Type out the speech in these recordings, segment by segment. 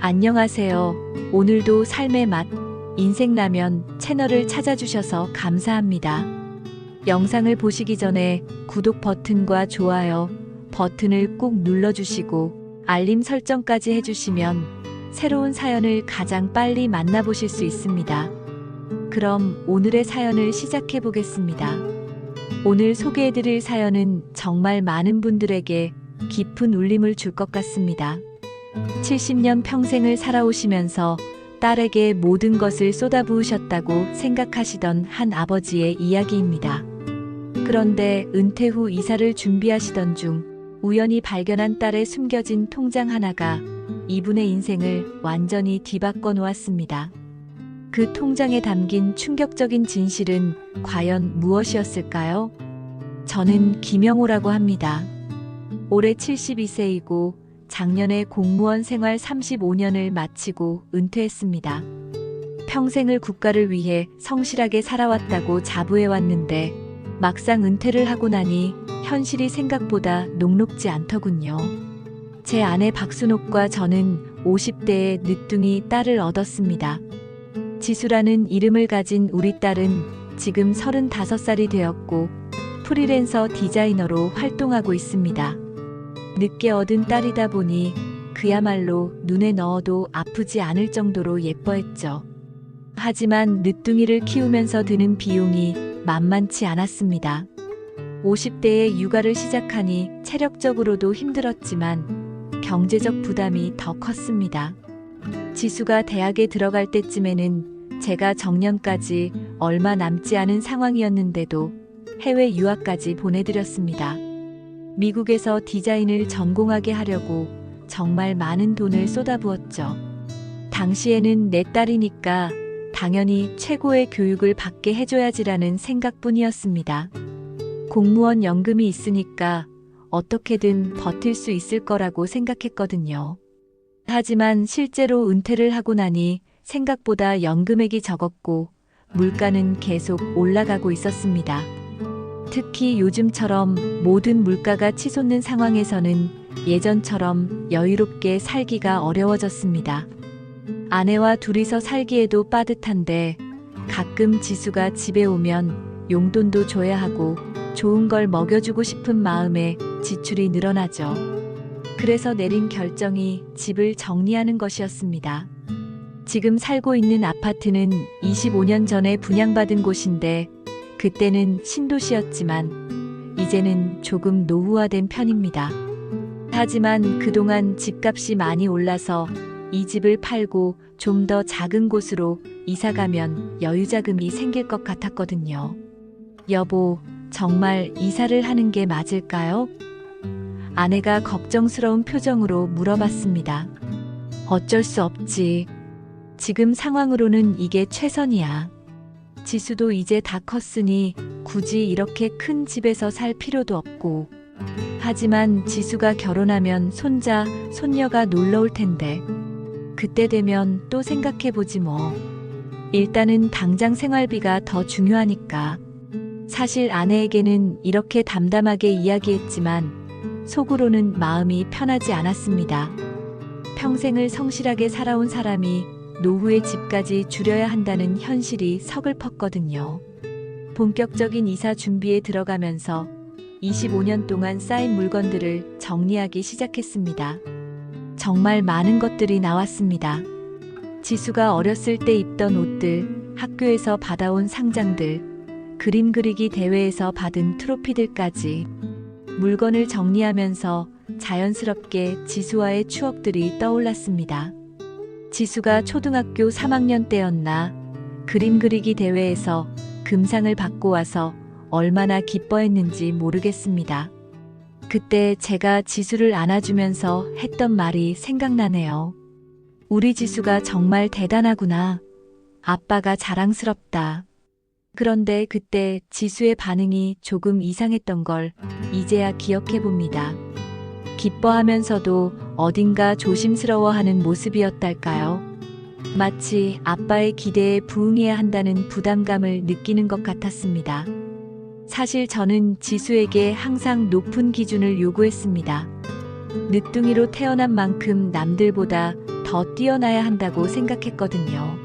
안녕하세요. 오늘도 삶의 맛, 인생라면 채널을 찾아주셔서 감사합니다. 영상을 보시기 전에 구독 버튼과 좋아요 버튼을 꾹 눌러주시고 알림 설정까지 해주시면 새로운 사연을 가장 빨리 만나보실 수 있습니다. 그럼 오늘의 사연을 시작해 보겠습니다. 오늘 소개해드릴 사연은 정말 많은 분들에게 깊은 울림을 줄 것 같습니다. 70년 평생을 살아오시면서 딸에게 모든 것을 쏟아부으셨다고 생각하시던 한 아버지의 이야기입니다. 그런데 은퇴 후 이사를 준비하시던 중 우연히 발견한 딸의 숨겨진 통장 하나가 이분의 인생을 완전히 뒤바꿔 놓았습니다. 그 통장에 담긴 충격적인 진실은 과연 무엇이었을까요? 저는 김영호라고 합니다. 올해 72세이고 작년에 공무원 생활 35년을 마치고 은퇴했습니다. 평생을 국가를 위해 성실하게 살아왔다고 자부해왔는데 막상 은퇴를 하고 나니 현실이 생각보다 녹록지 않더군요. 제 아내 박순옥과 저는 50대의 늦둥이 딸을 얻었습니다. 지수라는 이름을 가진 우리 딸은 지금 35살이 되었고 프리랜서 디자이너로 활동하고 있습니다. 늦게 얻은 딸이다 보니 그야말로 눈에 넣어도 아프지 않을 정도로 예뻐했죠. 하지만 늦둥이를 키우면서 드는 비용이 만만치 않았습니다. 50대에 육아를 시작하니 체력적으로도 힘들었지만 경제적 부담이 더 컸습니다. 지수가 대학에 들어갈 때쯤에는 제가 정년까지 얼마 남지 않은 상황이었는데도 해외 유학까지 보내드렸습니다. 미국에서 디자인을 전공하게 하려고 정말 많은 돈을 쏟아부었죠. 당시에는 내 딸이니까 당연히 최고의 교육을 받게 해줘야지라는 생각뿐이었습니다. 공무원 연금이 있으니까 어떻게든 버틸 수 있을 거라고 생각했거든요. 하지만 실제로 은퇴를 하고 나니 생각보다 연금액이 적었고 물가는 계속 올라가고 있었습니다. 특히 요즘처럼 모든 물가가 치솟는 상황에서는 예전처럼 여유롭게 살기가 어려워졌습니다. 아내와 둘이서 살기에도 빠듯한데 가끔 지수가 집에 오면 용돈도 줘야 하고 좋은 걸 먹여주고 싶은 마음에 지출이 늘어나죠. 그래서 내린 결정이 집을 정리하는 것이었습니다. 지금 살고 있는 아파트는 25년 전에 분양받은 곳인데 그때는 신도시였지만 이제는 조금 노후화된 편입니다. 하지만 그동안 집값이 많이 올라서 이 집을 팔고 좀 더 작은 곳으로 이사가면 여유자금이 생길 것 같았거든요. 여보, 정말 이사를 하는 게 맞을까요? 아내가 걱정스러운 표정으로 물어봤습니다. 어쩔 수 없지. 지금 상황으로는 이게 최선이야. 지수도 이제 다 컸으니 굳이 이렇게 큰 집에서 살 필요도 없고. 하지만 지수가 결혼하면 손자, 손녀가 놀러 올 텐데. 그때 되면 또 생각해보지 뭐. 일단은 당장 생활비가 더 중요하니까. 사실 아내에게는 이렇게 담담하게 이야기했지만 속으로는 마음이 편하지 않았습니다. 평생을 성실하게 살아온 사람이 노후의 집까지 줄여야 한다는 현실이 서글펐거든요. 본격적인 이사 준비에 들어가면서 25년 동안 쌓인 물건들을 정리하기 시작했습니다. 정말 많은 것들이 나왔습니다. 지수가 어렸을 때 입던 옷들, 학교에서 받아온 상장들, 그림 그리기 대회에서 받은 트로피들까지 물건을 정리하면서 자연스럽게 지수와의 추억들이 떠올랐습니다. 지수가 초등학교 3학년 때였나 그림 그리기 대회에서 금상을 받고 와서 얼마나 기뻐했는지 모르겠습니다. 그때 제가 지수를 안아주면서 했던 말이 생각나네요. 우리 지수가 정말 대단하구나. 아빠가 자랑스럽다. 그런데 그때 지수의 반응이 조금 이상했던 걸 이제야 기억해봅니다. 기뻐하면서도 어딘가 조심스러워하는 모습이었달까요? 마치 아빠의 기대에 부응해야 한다는 부담감을 느끼는 것 같았습니다. 사실 저는 지수에게 항상 높은 기준을 요구했습니다. 늦둥이로 태어난 만큼 남들보다 더 더 뛰어나야 한다고 생각했거든요.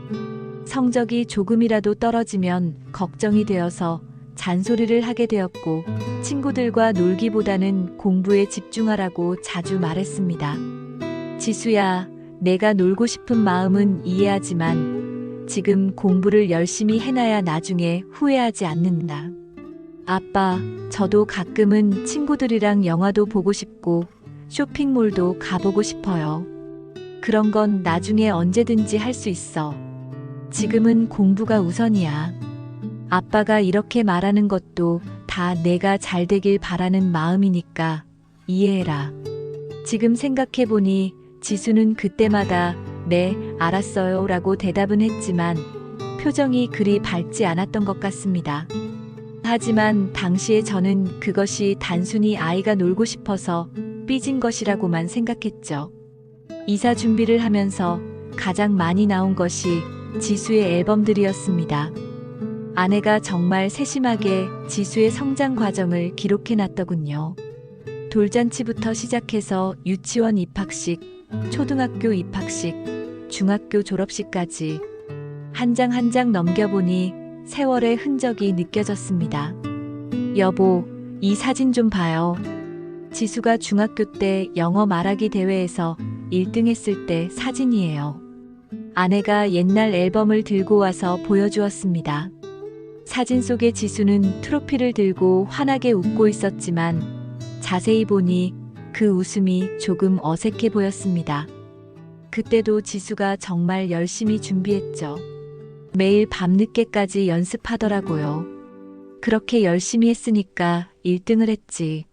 성적이 조금이라도 떨어지면 걱정이 되어서 잔소리를 하게 되었고, 친구들과 놀기보다는 공부에 집중하라고 자주 말했습니다. 지수야, 내가 놀고 싶은 마음은 이해하지만 지금 공부를 열심히 해놔야 나중에 후회하지 않는다. 아빠, 저도 가끔은 친구들이랑 영화도 보고 싶고 쇼핑몰도 가보고 싶어요. 그런 건 나중에 언제든지 할 수 있어. 지금은 공부가 우선이야. 아빠가 이렇게 말하는 것도 다 내가 잘 되길 바라는 마음이니까 이해해라. 지금 생각해보니 지수는 그때마다 네, 알았어요 라고 대답은 했지만 표정이 그리 밝지 않았던 것 같습니다. 하지만 당시에 저는 그것이 단순히 아이가 놀고 싶어서 삐진 것이라고만 생각했죠. 이사 준비를 하면서 가장 많이 나온 것이 지수의 앨범들이었습니다. 아내가 정말 세심하게 지수의 성장 과정을 기록해 놨더군요. 돌잔치부터 시작해서 유치원 입학식, 초등학교 입학식, 중학교 졸업식까지 한 장 한 장 넘겨보니 세월의 흔적이 느껴졌습니다. 여보, 이 사진 좀 봐요. 지수가 중학교 때 영어 말하기 대회에서 1등 했을 때 사진이에요. 아내가 옛날 앨범을 들고 와서 보여주었습니다. 사진 속의 지수는 트로피를 들고 환하게 웃고 있었지만 자세히 보니 그 웃음이 조금 어색해 보였습니다. 그때도 지수가 정말 열심히 준비했죠. 매일 밤늦게까지 연습하더라고요. 그렇게 열심히 했으니까 1등을 했지.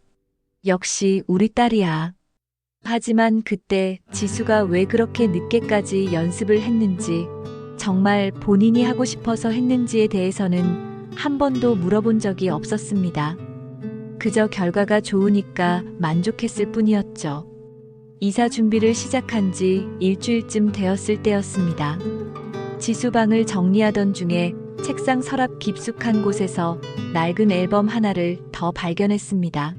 역시 우리 딸이야. 하지만 그때 지수가 왜 그렇게 늦게까지 연습을 했는지, 정말 본인이 하고 싶어서 했는지에 대해서는 한 번도 물어본 적이 없었습니다. 그저 결과가 좋으니까 만족했을 뿐이었죠. 이사 준비를 시작한 지 일주일쯤 되었을 때였습니다. 지수 방을 정리하던 중에 책상 서랍 깊숙한 곳에서 낡은 앨범 하나를 더 발견했습니다.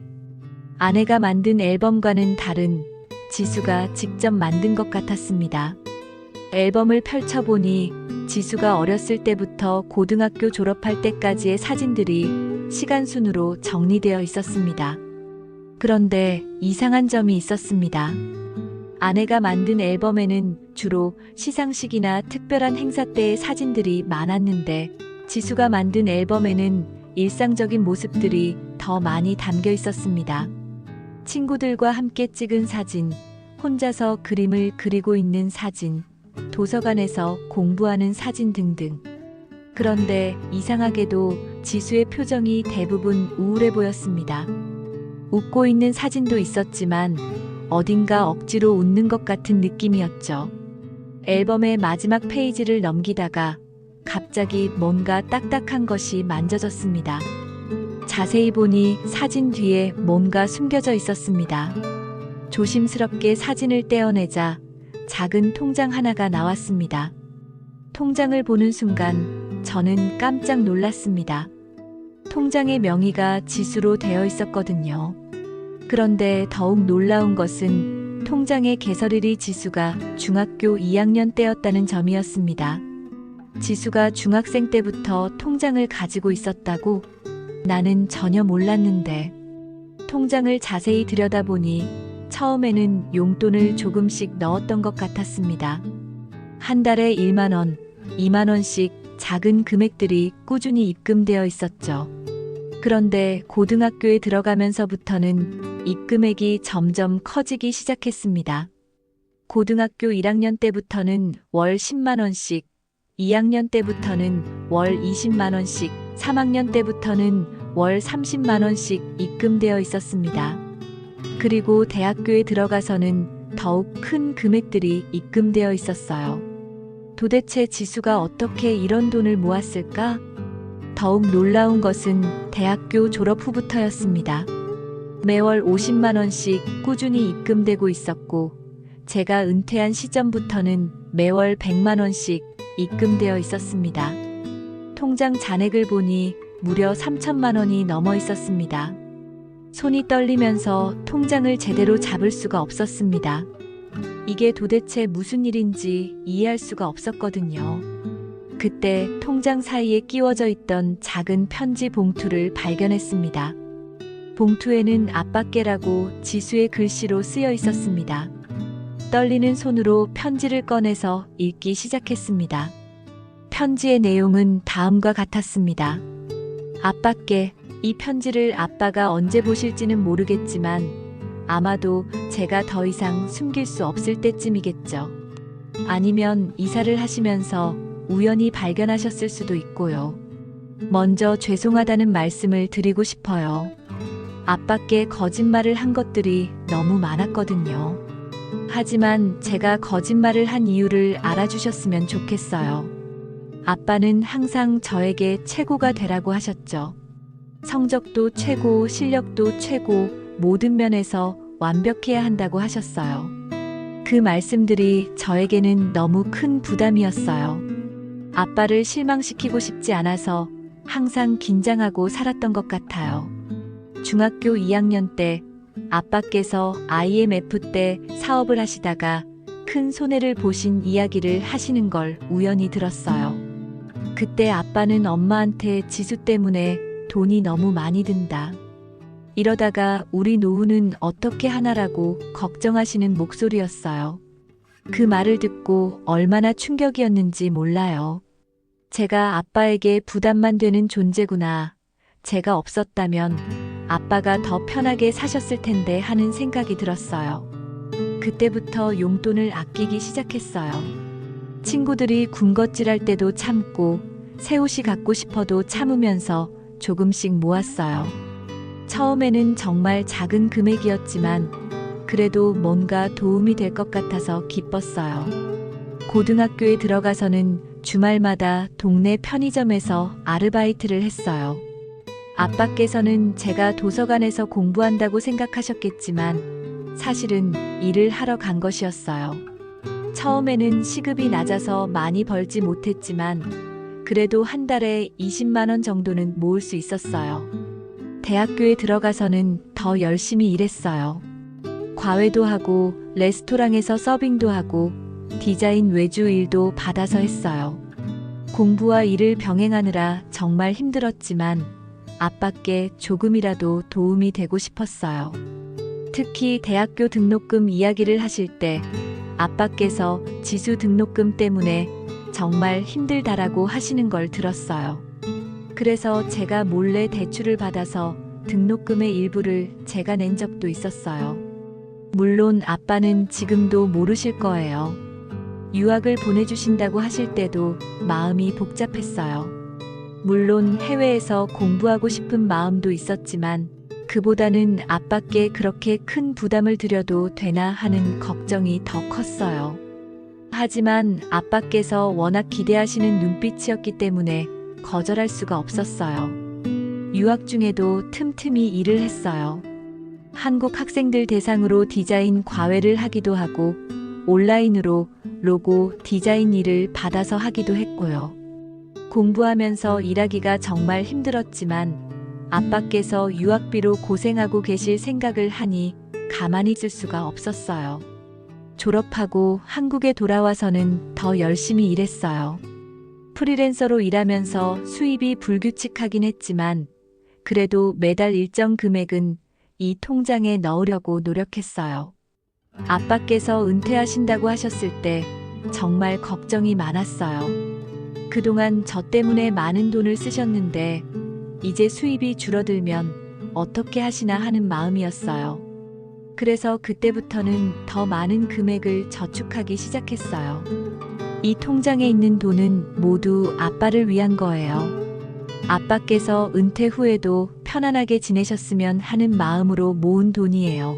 아내가 만든 앨범과는 다른 지수가 직접 만든 것 같았습니다. 앨범을 펼쳐보니 지수가 어렸을 때부터 고등학교 졸업할 때까지의 사진들이 시간 순으로 정리되어 있었습니다. 그런데 이상한 점이 있었습니다. 아내가 만든 앨범에는 주로 시상식이나 특별한 행사 때의 사진들이 많았는데 지수가 만든 앨범에는 일상적인 모습들이 더 많이 담겨 있었습니다. 친구들과 함께 찍은 사진, 혼자서 그림을 그리고 있는 사진, 도서관에서 공부하는 사진 등등. 그런데 이상하게도 지수의 표정이 대부분 우울해 보였습니다. 웃고 있는 사진도 있었지만 어딘가 억지로 웃는 것 같은 느낌이었죠. 앨범의 마지막 페이지를 넘기다가 갑자기 뭔가 딱딱한 것이 만져졌습니다. 자세히 보니 사진 뒤에 뭔가 숨겨져 있었습니다. 조심스럽게 사진을 떼어내자 작은 통장 하나가 나왔습니다. 통장을 보는 순간 저는 깜짝 놀랐습니다. 통장의 명의가 지수로 되어 있었거든요. 그런데 더욱 놀라운 것은 통장의 개설일이 지수가 중학교 2학년 때였다는 점이었습니다. 지수가 중학생 때부터 통장을 가지고 있었다고? 나는 전혀 몰랐는데. 통장을 자세히 들여다보니 처음에는 용돈을 조금씩 넣었던 것 같았습니다. 한 달에 1만 원, 2만 원씩 작은 금액들이 꾸준히 입금되어 있었죠. 그런데 고등학교에 들어가면서부터는 입금액이 점점 커지기 시작했습니다. 고등학교 1학년 때부터는 월 10만 원씩, 2학년 때부터는 월 20만 원씩, 3학년 때부터는 월 30만 원씩 입금되어 있었습니다. 그리고 대학교에 들어가서는 더욱 큰 금액들이 입금되어 있었어요. 도대체 지수가 어떻게 이런 돈을 모았을까? 더욱 놀라운 것은 대학교 졸업 후부터였습니다. 매월 50만 원씩 꾸준히 입금되고 있었고, 제가 은퇴한 시점부터는 매월 100만 원씩 입금되어 있었습니다. 통장 잔액을 보니 무려 3천만 원이 넘어 있었습니다. 손이 떨리면서 통장을 제대로 잡을 수가 없었습니다. 이게 도대체 무슨 일인지 이해할 수가 없었거든요. 그때 통장 사이에 끼워져 있던 작은 편지 봉투를 발견했습니다. 봉투에는 아빠께라고 지수의 글씨로 쓰여 있었습니다. 떨리는 손으로 편지를 꺼내서 읽기 시작했습니다. 편지의 내용은 다음과 같았습니다. 아빠께, 이 편지를 아빠가 언제 보실지는 모르겠지만 아마도 제가 더 이상 숨길 수 없을 때쯤이겠죠. 아니면 이사를 하시면서 우연히 발견하셨을 수도 있고요. 먼저 죄송하다는 말씀을 드리고 싶어요. 아빠께 거짓말을 한 것들이 너무 많았거든요. 하지만 제가 거짓말을 한 이유를 알아주셨으면 좋겠어요. 아빠는 항상 저에게 최고가 되라고 하셨죠. 성적도 최고, 실력도 최고, 모든 면에서 완벽해야 한다고 하셨어요. 그 말씀들이 저에게는 너무 큰 부담이었어요. 아빠를 실망시키고 싶지 않아서 항상 긴장하고 살았던 것 같아요. 중학교 2학년 때 아빠께서 IMF 때 사업을 하시다가 큰 손해를 보신 이야기를 하시는 걸 우연히 들었어요. 그때 아빠는 엄마한테 지수 때문에 돈이 너무 많이 든다. 이러다가 우리 노후는 어떻게 하나라고 걱정하시는 목소리였어요. 그 말을 듣고 얼마나 충격이었는지 몰라요. 제가 아빠에게 부담만 되는 존재구나. 제가 없었다면 아빠가 더 편하게 사셨을 텐데 하는 생각이 들었어요. 그때부터 용돈을 아끼기 시작했어요. 친구들이 군것질할 때도 참고 새 옷이 갖고 싶어도 참으면서 조금씩 모았어요. 처음에는 정말 작은 금액이었지만 그래도 뭔가 도움이 될 것 같아서 기뻤어요. 고등학교에 들어가서는 주말마다 동네 편의점에서 아르바이트를 했어요. 아빠께서는 제가 도서관에서 공부한다고 생각하셨겠지만 사실은 일을 하러 간 것이었어요. 처음에는 시급이 낮아서 많이 벌지 못했지만 그래도 한 달에 20만 원 정도는 모을 수 있었어요. 대학교에 들어가서는 더 열심히 일했어요. 과외도 하고 레스토랑에서 서빙도 하고 디자인 외주 일도 받아서 했어요. 공부와 일을 병행하느라 정말 힘들었지만 아빠께 조금이라도 도움이 되고 싶었어요. 특히 대학교 등록금 이야기를 하실 때 아빠께서 지수 등록금 때문에 정말 힘들다라고 하시는 걸 들었어요. 그래서 제가 몰래 대출을 받아서 등록금의 일부를 제가 낸 적도 있었어요. 물론 아빠는 지금도 모르실 거예요. 유학을 보내주신다고 하실 때도 마음이 복잡했어요. 물론 해외에서 공부하고 싶은 마음도 있었지만 그보다는 아빠께 그렇게 큰 부담을 드려도 되나 하는 걱정이 더 컸어요. 하지만 아빠께서 워낙 기대하시는 눈빛이었기 때문에 거절할 수가 없었어요. 유학 중에도 틈틈이 일을 했어요. 한국 학생들 대상으로 디자인 과외를 하기도 하고 온라인으로 로고 디자인 일을 받아서 하기도 했고요. 공부하면서 일하기가 정말 힘들었지만 아빠께서 유학비로 고생하고 계실 생각을 하니 가만히 있을 수가 없었어요. 졸업하고 한국에 돌아와서는 더 열심히 일했어요. 프리랜서로 일하면서 수입이 불규칙하긴 했지만 그래도 매달 일정 금액은 이 통장에 넣으려고 노력했어요. 아빠께서 은퇴하신다고 하셨을 때 정말 걱정이 많았어요. 그동안 저 때문에 많은 돈을 쓰셨는데 이제 수입이 줄어들면 어떻게 하시나 하는 마음이었어요. 그래서 그때부터는 더 많은 금액을 저축하기 시작했어요. 이 통장에 있는 돈은 모두 아빠를 위한 거예요. 아빠께서 은퇴 후에도 편안하게 지내셨으면 하는 마음으로 모은 돈이에요.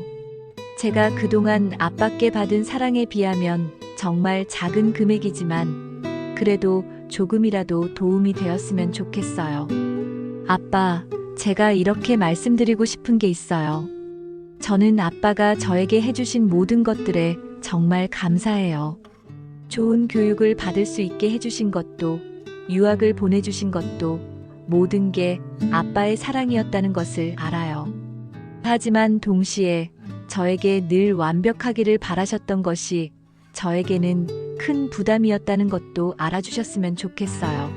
제가 그동안 아빠께 받은 사랑에 비하면 정말 작은 금액이지만 그래도 조금이라도 도움이 되었으면 좋겠어요. 아빠, 제가 이렇게 말씀드리고 싶은 게 있어요. 저는 아빠가 저에게 해주신 모든 것들에 정말 감사해요. 좋은 교육을 받을 수 있게 해주신 것도, 유학을 보내주신 것도 모든 게 아빠의 사랑이었다는 것을 알아요. 하지만 동시에 저에게 늘 완벽하기를 바라셨던 것이 저에게는 큰 부담이었다는 것도 알아주셨으면 좋겠어요.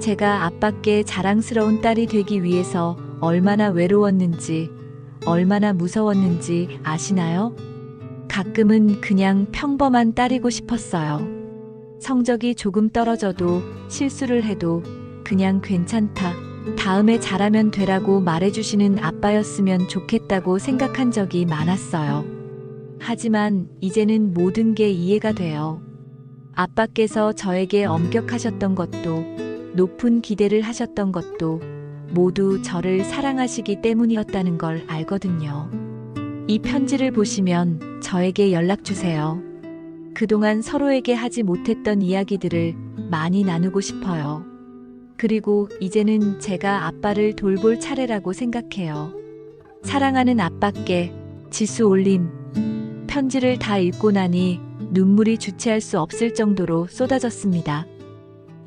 제가 아빠께 자랑스러운 딸이 되기 위해서 얼마나 외로웠는지, 얼마나 무서웠는지 아시나요? 가끔은 그냥 평범한 딸이고 싶었어요. 성적이 조금 떨어져도 실수를 해도 그냥 괜찮다. 다음에 잘하면 되라고 말해주시는 아빠였으면 좋겠다고 생각한 적이 많았어요. 하지만 이제는 모든 게 이해가 돼요. 아빠께서 저에게 엄격하셨던 것도, 높은 기대를 하셨던 것도 모두 저를 사랑하시기 때문이었다는 걸 알거든요. 이 편지를 보시면 저에게 연락 주세요. 그동안 서로에게 하지 못했던 이야기들을 많이 나누고 싶어요. 그리고 이제는 제가 아빠를 돌볼 차례라고 생각해요. 사랑하는 아빠께 지수 올림. 편지를 다 읽고 나니 눈물이 주체할 수 없을 정도로 쏟아졌습니다.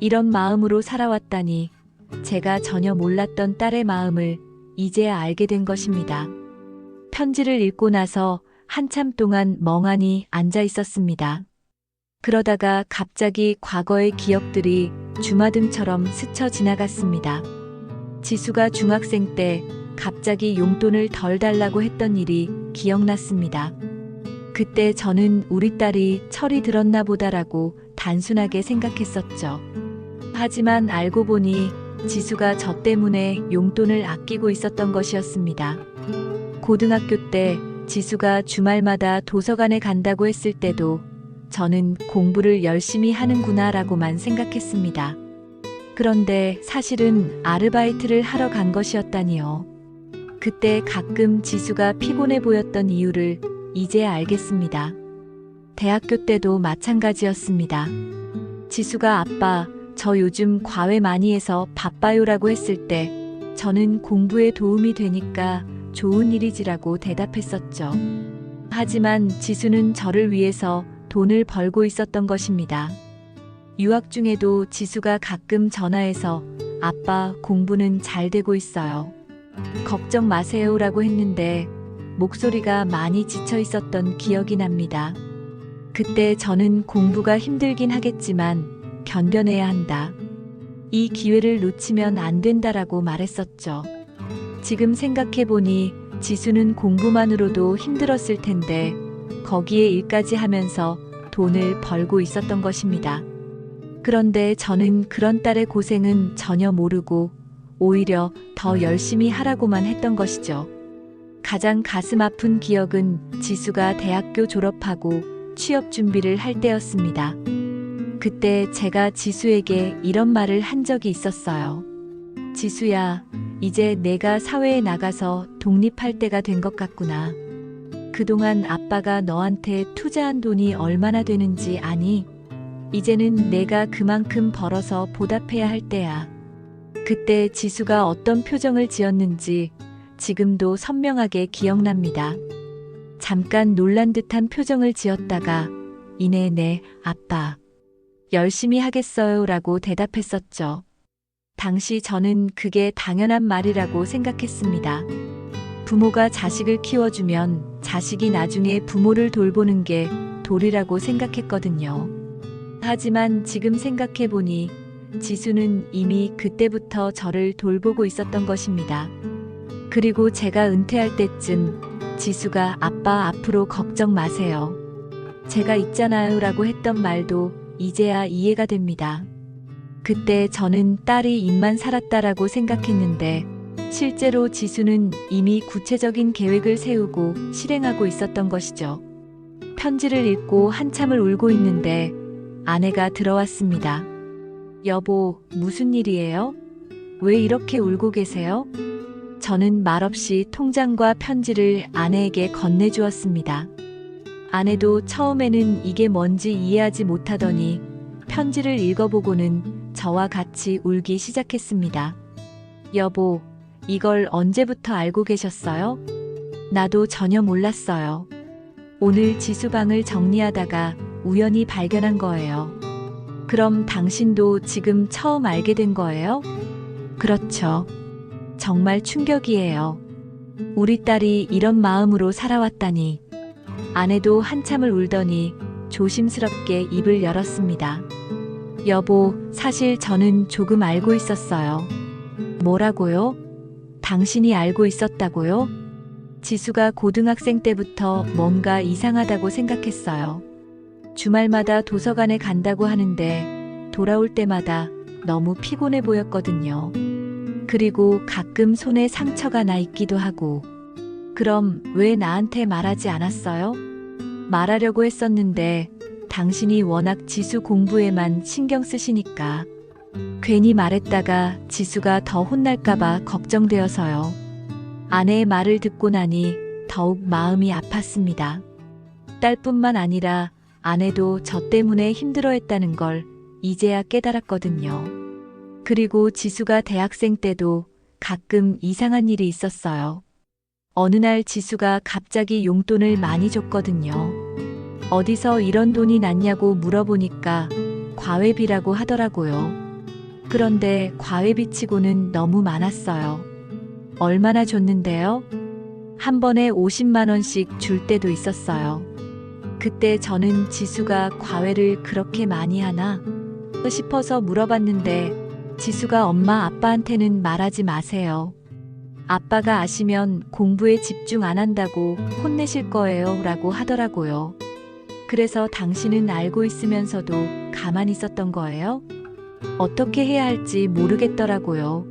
이런 마음으로 살아왔다니 제가 전혀 몰랐던 딸의 마음을 이제야 알게 된 것입니다. 편지를 읽고 나서 한참 동안 멍하니 앉아 있었습니다. 그러다가 갑자기 과거의 기억들이 주마등처럼 스쳐 지나갔습니다. 지수가 중학생 때 갑자기 용돈을 덜 달라고 했던 일이 기억났습니다. 그때 저는 우리 딸이 철이 들었나 보다라고 단순하게 생각했었죠. 하지만 알고 보니 지수가 저 때문에 용돈을 아끼고 있었던 것이었습니다. 고등학교 때 지수가 주말마다 도서관에 간다고 했을 때도 저는 공부를 열심히 하는구나라고만 생각했습니다. 그런데 사실은 아르바이트를 하러 간 것이었다니요. 그때 가끔 지수가 피곤해 보였던 이유를 이제야 알겠습니다. 대학교 때도 마찬가지였습니다. 지수가 아빠, 저 요즘 과외 많이 해서 바빠요라고 했을 때 저는 공부에 도움이 되니까 좋은 일이지라고 대답했었죠. 하지만 지수는 저를 위해서 돈을 벌고 있었던 것입니다. 유학 중에도 지수가 가끔 전화해서 아빠 공부는 잘 되고 있어요. 걱정 마세요라고 했는데 목소리가 많이 지쳐 있었던 기억이 납니다. 그때 저는 공부가 힘들긴 하겠지만 견뎌내야 한다. 이 기회를 놓치면 안 된다라고 말했었죠. 지금 생각해보니 지수는 공부만으로도 힘들었을 텐데 거기에 일까지 하면서 돈을 벌고 있었던 것입니다. 그런데 저는 그런 딸의 고생은 전혀 모르고 오히려 더 열심히 하라고만 했던 것이죠. 가장 가슴 아픈 기억은 지수가 대학교 졸업하고 취업 준비를 할 때였습니다. 그때 제가 지수에게 이런 말을 한 적이 있었어요. 지수야, 이제 내가 사회에 나가서 독립할 때가 된 것 같구나. 그동안 아빠가 너한테 투자한 돈이 얼마나 되는지 아니? 이제는 내가 그만큼 벌어서 보답해야 할 때야. 그때 지수가 어떤 표정을 지었는지 지금도 선명하게 기억납니다. 잠깐 놀란 듯한 표정을 지었다가 이내 네, 아빠. 열심히 하겠어요 라고 대답했었죠. 당시 저는 그게 당연한 말이라고 생각했습니다. 부모가 자식을 키워주면 자식이 나중에 부모를 돌보는 게 도리라고 생각했거든요. 하지만 지금 생각해보니 지수는 이미 그때부터 저를 돌보고 있었던 것입니다. 그리고 제가 은퇴할 때쯤 지수가 아빠 앞으로 걱정 마세요. 제가 있잖아요 라고 했던 말도 이제야 이해가 됩니다. 그때 저는 딸이 입만 살았다라고 생각했는데 실제로 지수는 이미 구체적인 계획을 세우고 실행하고 있었던 것이죠. 편지를 읽고 한참을 울고 있는데 아내가 들어왔습니다. 여보, 무슨 일이에요? 왜 이렇게 울고 계세요? 저는 말없이 통장과 편지를 아내에게 건네주었습니다. 아내도 처음에는 이게 뭔지 이해하지 못하더니 편지를 읽어보고는 저와 같이 울기 시작했습니다. 여보, 이걸 언제부터 알고 계셨어요? 나도 전혀 몰랐어요. 오늘 지수방을 정리하다가 우연히 발견한 거예요. 그럼 당신도 지금 처음 알게 된 거예요? 그렇죠. 정말 충격이에요. 우리 딸이 이런 마음으로 살아왔다니. 아내도 한참을 울더니 조심스럽게 입을 열었습니다. 여보, 사실 저는 조금 알고 있었어요. 뭐라고요? 당신이 알고 있었다고요? 지수가 고등학생 때부터 뭔가 이상하다고 생각했어요. 주말마다 도서관에 간다고 하는데 돌아올 때마다 너무 피곤해 보였거든요. 그리고 가끔 손에 상처가 나 있기도 하고. 그럼 왜 나한테 말하지 않았어요? 말하려고 했었는데 당신이 워낙 지수 공부에만 신경 쓰시니까. 괜히 말했다가 지수가 더 혼날까봐 걱정되어서요. 아내의 말을 듣고 나니 더욱 마음이 아팠습니다. 딸뿐만 아니라 아내도 저 때문에 힘들어했다는 걸 이제야 깨달았거든요. 그리고 지수가 대학생 때도 가끔 이상한 일이 있었어요. 어느 날 지수가 갑자기 용돈을 많이 줬거든요. 어디서 이런 돈이 났냐고 물어보니까 과외비라고 하더라고요. 그런데 과외비치고는 너무 많았어요. 얼마나 줬는데요? 한 번에 50만 원씩 줄 때도 있었어요. 그때 저는 지수가 과외를 그렇게 많이 하나 싶어서 물어봤는데 지수가 엄마 아빠한테는 말하지 마세요. 아빠가 아시면 공부에 집중 안 한다고 혼내실 거예요 라고 하더라고요. 그래서 당신은 알고 있으면서도 가만히 있었던 거예요? 어떻게 해야 할지 모르겠더라고요.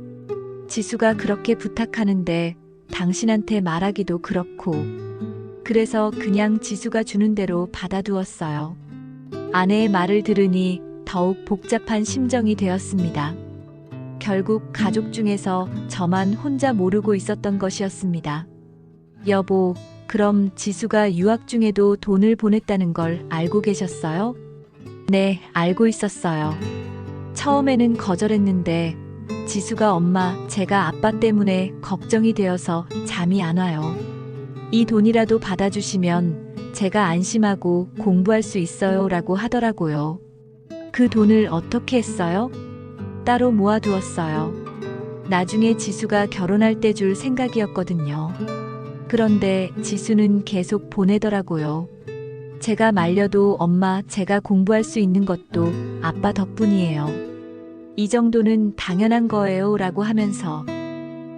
지수가 그렇게 부탁하는데 당신한테 말하기도 그렇고. 그래서 그냥 지수가 주는 대로 받아두었어요. 아내의 말을 들으니 더욱 복잡한 심정이 되었습니다. 결국 가족 중에서 저만 혼자 모르고 있었던 것이었습니다. 여보, 그럼 지수가 유학 중에도 돈을 보냈다는 걸 알고 계셨어요? 네, 알고 있었어요. 처음에는 거절했는데 지수가 엄마, 제가 아빠 때문에 걱정이 되어서 잠이 안 와요. 이 돈이라도 받아주시면 제가 안심하고 공부할 수 있어요 라고 하더라고요. 그 돈을 어떻게 했어요? 따로 모아두었어요. 나중에 지수가 결혼할 때 줄 생각이었거든요. 그런데 지수는 계속 보내더라고요. 제가 말려도 엄마, 제가 공부할 수 있는 것도 아빠 덕분이에요. 이 정도는 당연한 거예요 라고 하면서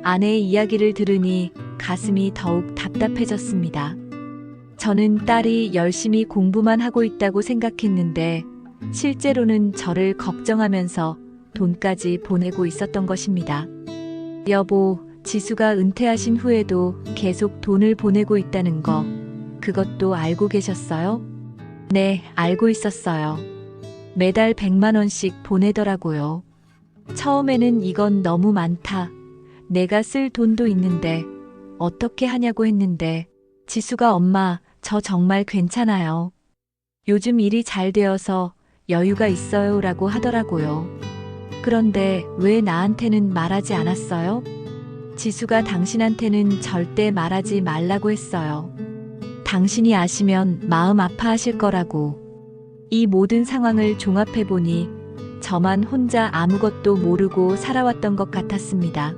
아내의 이야기를 들으니 가슴이 더욱 답답해졌습니다. 저는 딸이 열심히 공부만 하고 있다고 생각했는데 실제로는 저를 걱정하면서 돈까지 보내고 있었던 것입니다. 여보, 지수가 은퇴하신 후에도 계속 돈을 보내고 있다는 거, 그것도 알고 계셨어요? 네, 알고 있었어요. 매달 100만 원씩 보내더라고요. 처음에는 이건 너무 많다. 내가 쓸 돈도 있는데 어떻게 하냐고 했는데 지수가 엄마, 저 정말 괜찮아요. 요즘 일이 잘 되어서 여유가 있어요 라고 하더라고요. 그런데 왜 나한테는 말하지 않았어요? 지수가 당신한테는 절대 말하지 말라고 했어요. 당신이 아시면 마음 아파하실 거라고. 이 모든 상황을 종합해보니 저만 혼자 아무것도 모르고 살아왔던 것 같았습니다.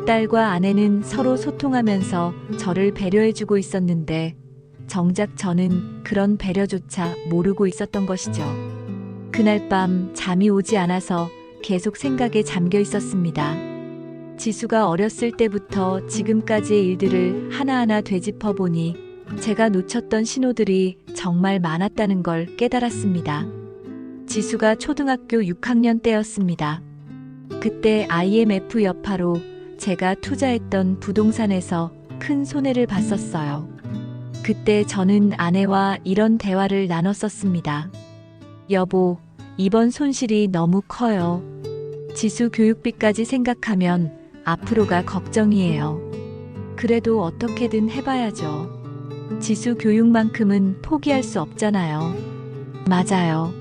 딸과 아내는 서로 소통하면서 저를 배려해주고 있었는데 정작 저는 그런 배려조차 모르고 있었던 것이죠. 그날 밤 잠이 오지 않아서 계속 생각에 잠겨 있었습니다. 지수가 어렸을 때부터 지금까지의 일들을 하나하나 되짚어 보니 제가 놓쳤던 신호들이 정말 많았다는 걸 깨달았습니다. 지수가 초등학교 6학년 때였습니다. 그때 IMF 여파로 제가 투자했던 부동산에서 큰 손해를 봤었어요. 그때 저는 아내와 이런 대화를 나눴었습니다. 여보, 이번 손실이 너무 커요. 지수 교육비까지 생각하면 앞으로가 걱정이에요. 그래도 어떻게든 해봐야죠. 지수 교육만큼은 포기할 수 없잖아요. 맞아요.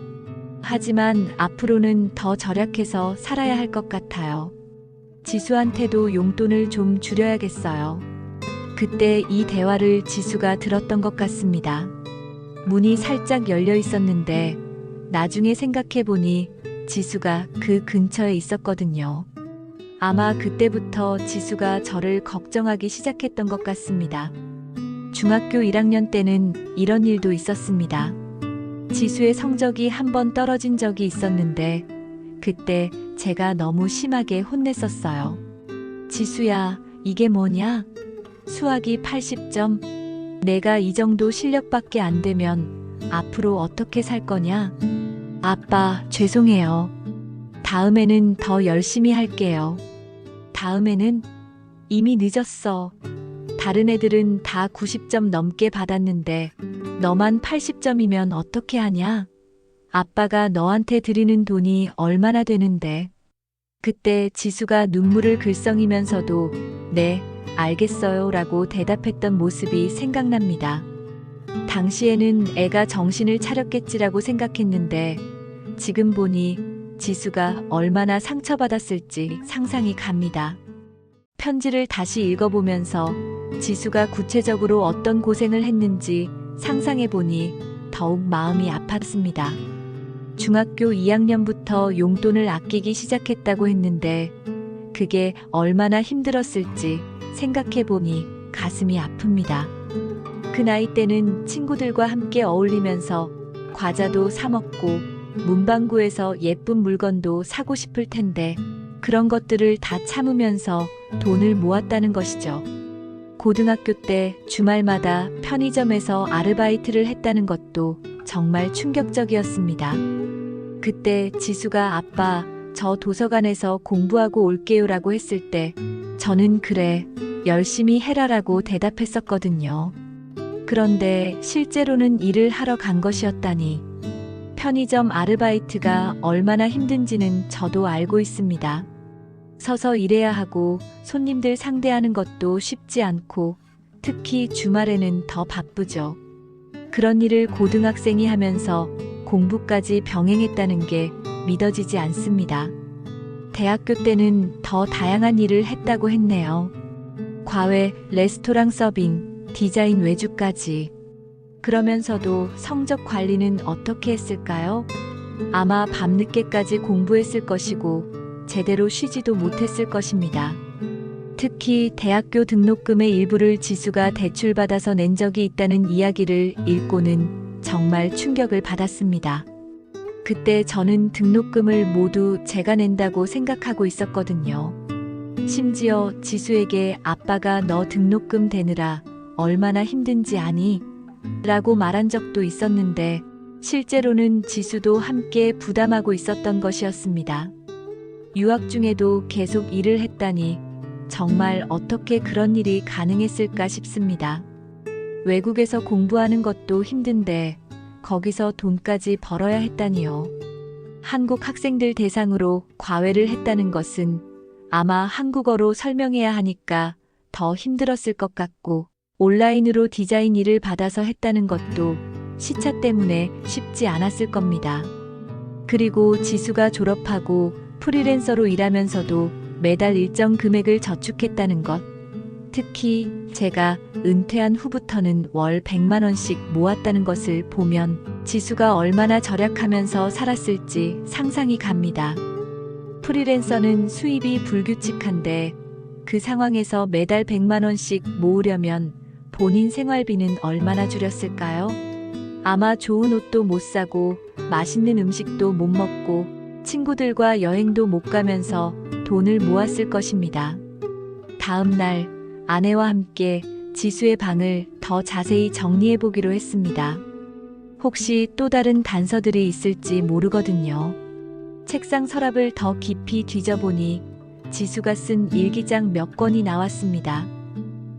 하지만 앞으로는 더 절약해서 살아야 할 것 같아요. 지수한테도 용돈을 좀 줄여야겠어요. 그때 이 대화를 지수가 들었던 것 같습니다. 문이 살짝 열려 있었는데 나중에 생각해보니 지수가 그 근처에 있었거든요. 아마 그때부터 지수가 저를 걱정하기 시작했던 것 같습니다. 중학교 1학년 때는 이런 일도 있었습니다. 지수의 성적이 한 번 떨어진 적이 있었는데 그때 제가 너무 심하게 혼냈었어요. 지수야, 이게 뭐냐? 수학이 80점? 내가 이 정도 실력밖에 안 되면 앞으로 어떻게 살 거냐? 아빠, 죄송해요. 다음에는 더 열심히 할게요. 다음에는 이미 늦었어. 다른 애들은 다 90점 넘게 받았는데 너만 80점이면 어떻게 하냐? 아빠가 너한테 드리는 돈이 얼마나 되는데. 그때 지수가 눈물을 글썽이면서도 네, 알겠어요 라고 대답했던 모습이 생각납니다. 당시에는 애가 정신을 차렸겠지라고 생각했는데 지금 보니 지수가 얼마나 상처받았을지 상상이 갑니다. 편지를 다시 읽어보면서 지수가 구체적으로 어떤 고생을 했는지 상상해보니 더욱 마음이 아팠습니다. 중학교 2학년부터 용돈을 아끼기 시작했다고 했는데 그게 얼마나 힘들었을지 생각해보니 가슴이 아픕니다. 그 나이 때는 친구들과 함께 어울리면서 과자도 사 먹고 문방구에서 예쁜 물건도 사고 싶을 텐데 그런 것들을 다 참으면서 돈을 모았다는 것이죠. 고등학교 때 주말마다 편의점에서 아르바이트를 했다는 것도 정말 충격적이었습니다. 그때 지수가 아빠, 저 도서관에서 공부하고 올게요라고 했을 때 저는 그래, 열심히 해라라고 대답했었거든요. 그런데 실제로는 일을 하러 간 것이었다니. 편의점 아르바이트가 얼마나 힘든지는 저도 알고 있습니다. 서서 일해야 하고 손님들 상대하는 것도 쉽지 않고 특히 주말에는 더 바쁘죠. 그런 일을 고등학생이 하면서 공부까지 병행했다는 게 믿어지지 않습니다. 대학교 때는 더 다양한 일을 했다고 했네요. 과외, 레스토랑 서빙, 디자인 외주까지. 그러면서도 성적 관리는 어떻게 했을까요? 아마 밤늦게까지 공부했을 것이고 제대로 쉬지도 못했을 것입니다. 특히 대학교 등록금의 일부를 지수가 대출받아서 낸 적이 있다는 이야기를 읽고는 정말 충격을 받았습니다. 그때 저는 등록금을 모두 제가 낸다고 생각하고 있었거든요. 심지어 지수에게 아빠가 너 등록금 대느라 얼마나 힘든지 아니? 라고 말한 적도 있었는데 실제로는 지수도 함께 부담하고 있었던 것이었습니다. 유학 중에도 계속 일을 했다니 정말 어떻게 그런 일이 가능했을까 싶습니다. 외국에서 공부하는 것도 힘든데 거기서 돈까지 벌어야 했다니요. 한국 학생들 대상으로 과외를 했다는 것은 아마 한국어로 설명해야 하니까 더 힘들었을 것 같고 온라인으로 디자인 일을 받아서 했다는 것도 시차 때문에 쉽지 않았을 겁니다. 그리고 지수가 졸업하고 프리랜서로 일하면서도 매달 일정 금액을 저축했다는 것. 특히 제가 은퇴한 후부터는 월 100만 원씩 모았다는 것을 보면 지수가 얼마나 절약하면서 살았을지 상상이 갑니다. 프리랜서는 수입이 불규칙한데 그 상황에서 매달 100만 원씩 모으려면 본인 생활비는 얼마나 줄였을까요? 아마 좋은 옷도 못 사고 맛있는 음식도 못 먹고 친구들과 여행도 못 가면서 돈을 모았을 것입니다. 다음 날 아내와 함께 지수의 방을 더 자세히 정리해 보기로 했습니다. 혹시 또 다른 단서들이 있을지 모르거든요. 책상 서랍을 더 깊이 뒤져보니 지수가 쓴 일기장 몇 권이 나왔습니다.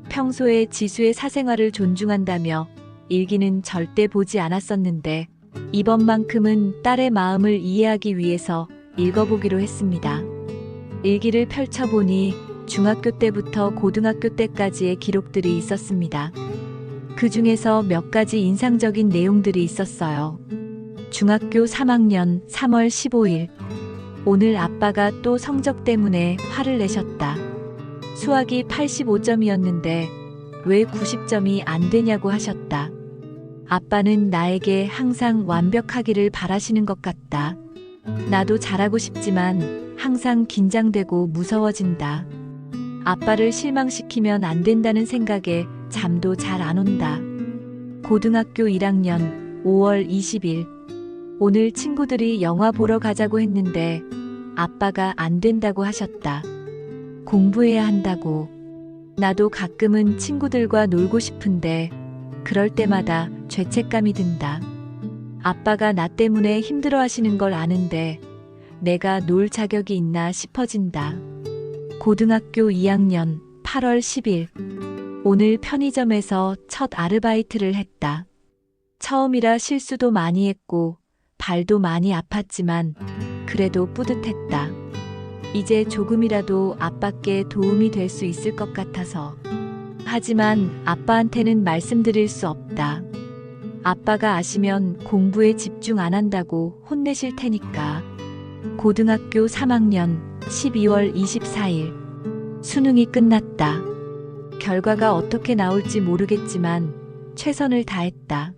평소에 지수의 사생활을 존중한다며 일기는 절대 보지 않았었는데 이번만큼은 딸의 마음을 이해하기 위해서 읽어보기로 했습니다. 일기를 펼쳐보니 중학교 때부터 고등학교 때까지의 기록들이 있었습니다. 그 중에서 몇 가지 인상적인 내용들이 있었어요. 중학교 3학년 3월 15일. 오늘 아빠가 또 성적 때문에 화를 내셨다. 수학이 85점이었는데 왜 90점이 안 되냐고 하셨다. 아빠는 나에게 항상 완벽하기를 바라시는 것 같다. 나도 잘하고 싶지만 항상 긴장되고 무서워진다. 아빠를 실망시키면 안 된다는 생각에 잠도 잘 안 온다. 고등학교 1학년 5월 20일. 오늘 친구들이 영화 보러 가자고 했는데 아빠가 안 된다고 하셨다. 공부해야 한다고. 나도 가끔은 친구들과 놀고 싶은데 그럴 때마다 죄책감이 든다. 아빠가 나 때문에 힘들어 하시는 걸 아는데 내가 놀 자격이 있나 싶어진다. 고등학교 2학년 8월 10일. 오늘 편의점에서 첫 아르바이트를 했다. 처음이라 실수도 많이 했고 발도 많이 아팠지만 그래도 뿌듯했다. 이제 조금이라도 아빠께 도움이 될 수 있을 것 같아서. 하지만 아빠한테는 말씀드릴 수 없다. 아빠가 아시면 공부에 집중 안 한다고 혼내실 테니까. 고등학교 3학년 12월 24일. 수능이 끝났다. 결과가 어떻게 나올지 모르겠지만 최선을 다했다.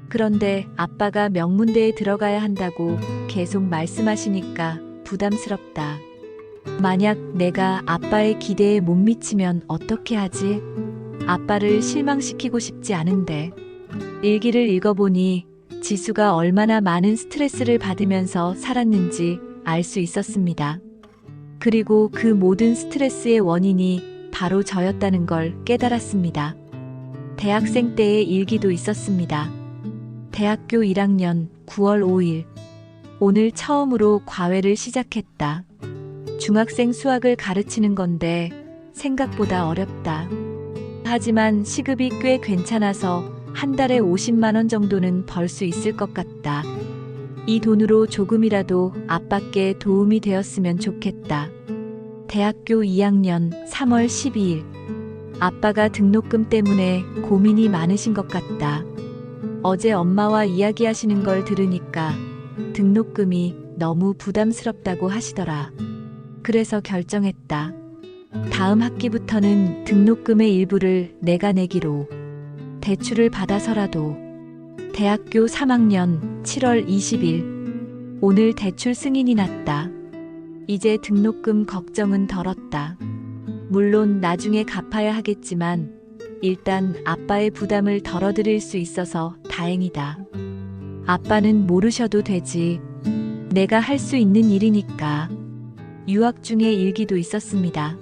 그런데 아빠가 명문대에 들어가야 한다고 계속 말씀하시니까 부담스럽다. 만약 내가 아빠의 기대에 못 미치면 어떻게 하지? 아빠를 실망시키고 싶지 않은데. 일기를 읽어보니 지수가 얼마나 많은 스트레스를 받으면서 살았는지 알 수 있었습니다. 그리고 그 모든 스트레스의 원인이 바로 저였다는 걸 깨달았습니다. 대학생 때의 일기도 있었습니다. 대학교 1학년 9월 5일. 오늘 처음으로 과외를 시작했다. 중학생 수학을 가르치는 건데 생각보다 어렵다. 하지만 시급이 꽤 괜찮아서 한 달에 50만 원 정도는 벌 수 있을 것 같다. 이 돈으로 조금이라도 아빠께 도움이 되었으면 좋겠다. 대학교 2학년 3월 12일. 아빠가 등록금 때문에 고민이 많으신 것 같다. 어제 엄마와 이야기하시는 걸 들으니까 등록금이 너무 부담스럽다고 하시더라. 그래서 결정했다. 다음 학기부터는 등록금의 일부를 내가 내기로. 대출을 받아서라도. 대학교 3학년 7월 20일. 오늘 대출 승인이 났다. 이제 등록금 걱정은 덜었다. 물론 나중에 갚아야 하겠지만 일단 아빠의 부담을 덜어드릴 수 있어서 다행이다. 아빠는 모르셔도 되지. 내가 할 수 있는 일이니까. 유학 중에 일기도 있었습니다.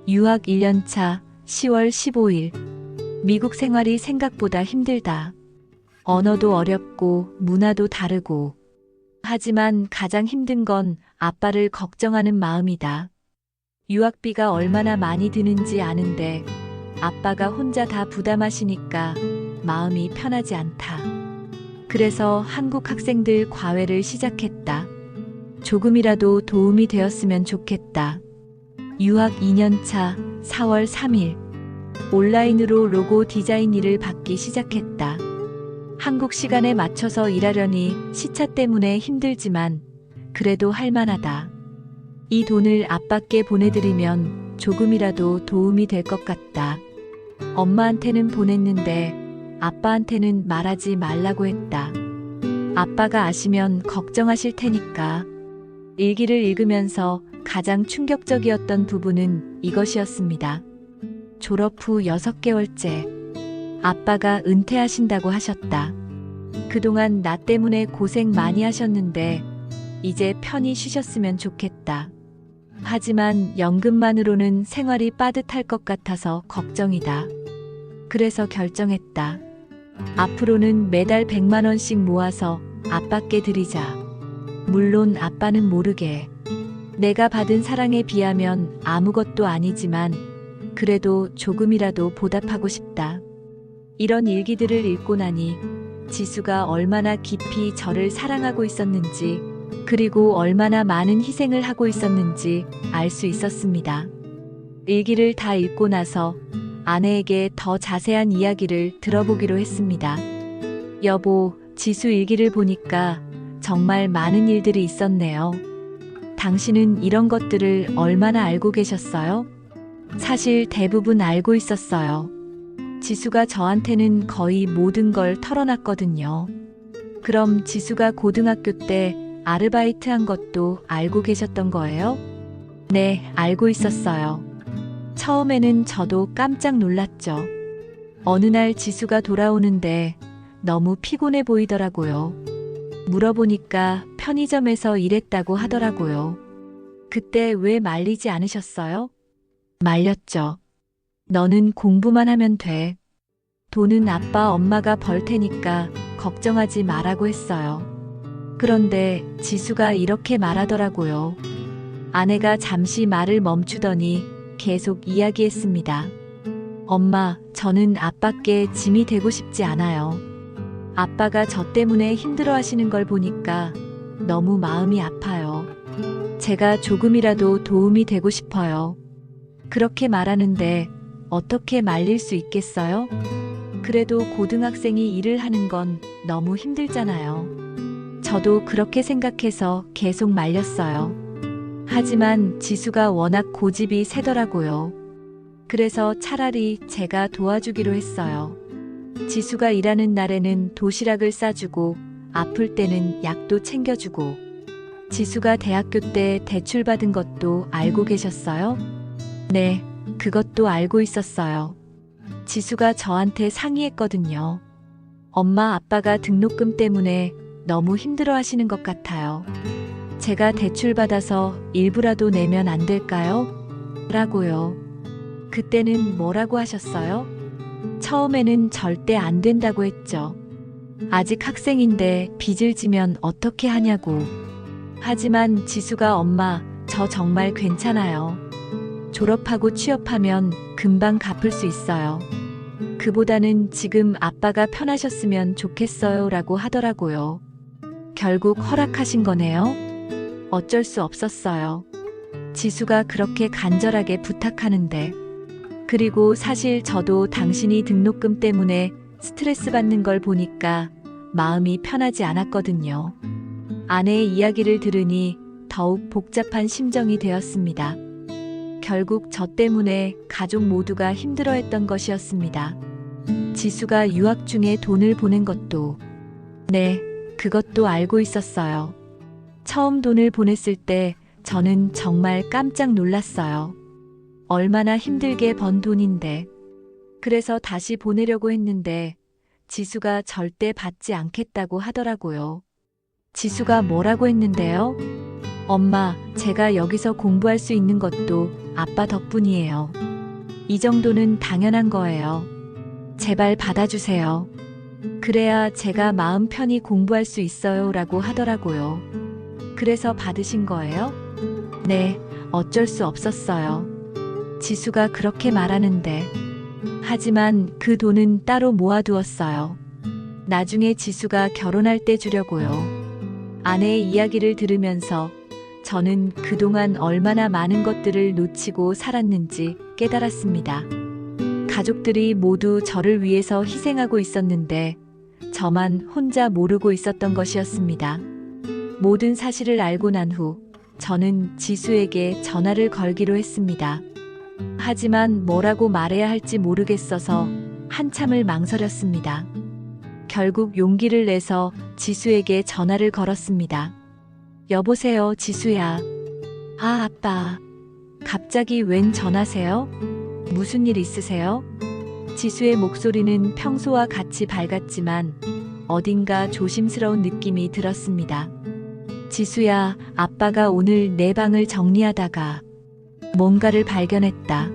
유학 1년차 10월 15일. 미국 생활이 생각보다 힘들다. 언어도 어렵고 문화도 다르고. 하지만 가장 힘든 건 아빠를 걱정하는 마음이다. 유학비가 얼마나 많이 드는지 아는데 아빠가 혼자 다 부담하시니까 마음이 편하지 않다. 그래서 한국 학생들 과외를 시작했다. 조금이라도 도움이 되었으면 좋겠다. 유학 2년차 4월 3일. 온라인으로 로고 디자인 일을 받기 시작했다. 한국 시간에 맞춰서 일하려니 시차 때문에 힘들지만 그래도 할 만하다. 이 돈을 아빠께 보내드리면 조금이라도 도움이 될 것 같다. 엄마한테는 보냈는데 아빠한테는 말하지 말라고 했다. 아빠가 아시면 걱정하실 테니까. 일기를 읽으면서 가장 충격적이었던 부분은 이것이었습니다. 졸업 후 6개월째. 아빠가 은퇴하신다고 하셨다. 그동안 나 때문에 고생 많이 하셨는데 이제 편히 쉬셨으면 좋겠다. 하지만 연금만으로는 생활이 빠듯할 것 같아서 걱정이다. 그래서 결정했다. 앞으로는 매달 100만 원씩 모아서 아빠께 드리자. 물론 아빠는 모르게. 내가 받은 사랑에 비하면 아무것도 아니지만 그래도 조금이라도 보답하고 싶다. 이런 일기들을 읽고 나니 지수가 얼마나 깊이 저를 사랑하고 있었는지, 그리고 얼마나 많은 희생을 하고 있었는지 알 수 있었습니다. 일기를 다 읽고 나서 아내에게 더 자세한 이야기를 들어보기로 했습니다. 여보, 지수 일기를 보니까 정말 많은 일들이 있었네요. 당신은 이런 것들을 얼마나 알고 계셨어요? 사실 대부분 알고 있었어요. 지수가 저한테는 거의 모든 걸 털어놨거든요. 그럼 지수가 고등학교 때 아르바이트 한 것도 알고 계셨던 거예요? 네, 알고 있었어요. 처음에는 저도 깜짝 놀랐죠. 어느 날 지수가 돌아오는데 너무 피곤해 보이더라고요. 물어보니까 편의점에서 일했다고 하더라고요. 그때 왜 말리지 않으셨어요? 말렸죠. 너는 공부만 하면 돼. 돈은 아빠 엄마가 벌 테니까 걱정하지 말라고 했어요. 그런데 지수가 이렇게 말하더라고요. 아내가 잠시 말을 멈추더니 계속 이야기했습니다. 엄마, 저는 아빠께 짐이 되고 싶지 않아요. 아빠가 저 때문에 힘들어 하시는 걸 보니까 너무 마음이 아파요. 제가 조금이라도 도움이 되고 싶어요. 그렇게 말하는데 어떻게 말릴 수 있겠어요? 그래도 고등학생이 일을 하는 건 너무 힘들잖아요. 저도 그렇게 생각해서 계속 말렸어요. 하지만 지수가 워낙 고집이 세더라고요. 그래서 차라리 제가 도와주기로 했어요. 지수가 일하는 날에는 도시락을 싸주고 아플 때는 약도 챙겨주고 지수가 대학교 때 대출 받은 것도 알고 계셨어요? 네, 그것도 알고 있었어요. 지수가 저한테 상의했거든요. 엄마 아빠가 등록금 때문에 너무 힘들어 하시는 것 같아요. 제가 대출 받아서 일부라도 내면 안 될까요? 라고요. 그때는 뭐라고 하셨어요? 처음에는 절대 안 된다고 했죠. 아직 학생인데 빚을 지면 어떻게 하냐고. 하지만 지수가 엄마, 저 정말 괜찮아요. 졸업하고 취업하면 금방 갚을 수 있어요. 그보다는 지금 아빠가 편하셨으면 좋겠어요 라고 하더라고요. 결국 허락하신 거네요. 어쩔 수 없었어요. 지수가 그렇게 간절하게 부탁하는데. 그리고 사실 저도 당신이 등록금 때문에 스트레스 받는 걸 보니까 마음이 편하지 않았거든요. 아내의 이야기를 들으니 더욱 복잡한 심정이 되었습니다. 결국 저 때문에 가족 모두가 힘들어했던 것이었습니다. 지수가 유학 중에 돈을 보낸 것도, 네, 그것도 알고 있었어요. 처음 돈을 보냈을 때 저는 정말 깜짝 놀랐어요. 얼마나 힘들게 번 돈인데. 그래서 다시 보내려고 했는데 지수가 절대 받지 않겠다고 하더라고요. 지수가 뭐라고 했는데요? 엄마, 제가 여기서 공부할 수 있는 것도 아빠 덕분이에요. 이 정도는 당연한 거예요. 제발 받아주세요. 그래야 제가 마음 편히 공부할 수 있어요 라고 하더라고요. 그래서 받으신 거예요? 네, 어쩔 수 없었어요. 지수가 그렇게 말하는데. 하지만 그 돈은 따로 모아두었어요. 나중에 지수가 결혼할 때 주려고요. 아내의 이야기를 들으면서 저는 그동안 얼마나 많은 것들을 놓치고 살았는지 깨달았습니다. 가족들이 모두 저를 위해서 희생하고 있었는데 저만 혼자 모르고 있었던 것이었습니다. 모든 사실을 알고 난 후 저는 지수에게 전화를 걸기로 했습니다. 하지만 뭐라고 말해야 할지 모르겠어서 한참을 망설였습니다. 결국 용기를 내서 지수에게 전화를 걸었습니다. 여보세요, 지수야. 아, 아빠. 갑자기 웬 전화세요? 무슨 일 있으세요? 지수의 목소리는 평소와 같이 밝았지만 어딘가 조심스러운 느낌이 들었습니다. 지수야, 아빠가 오늘 내 방을 정리하다가 뭔가를 발견했다.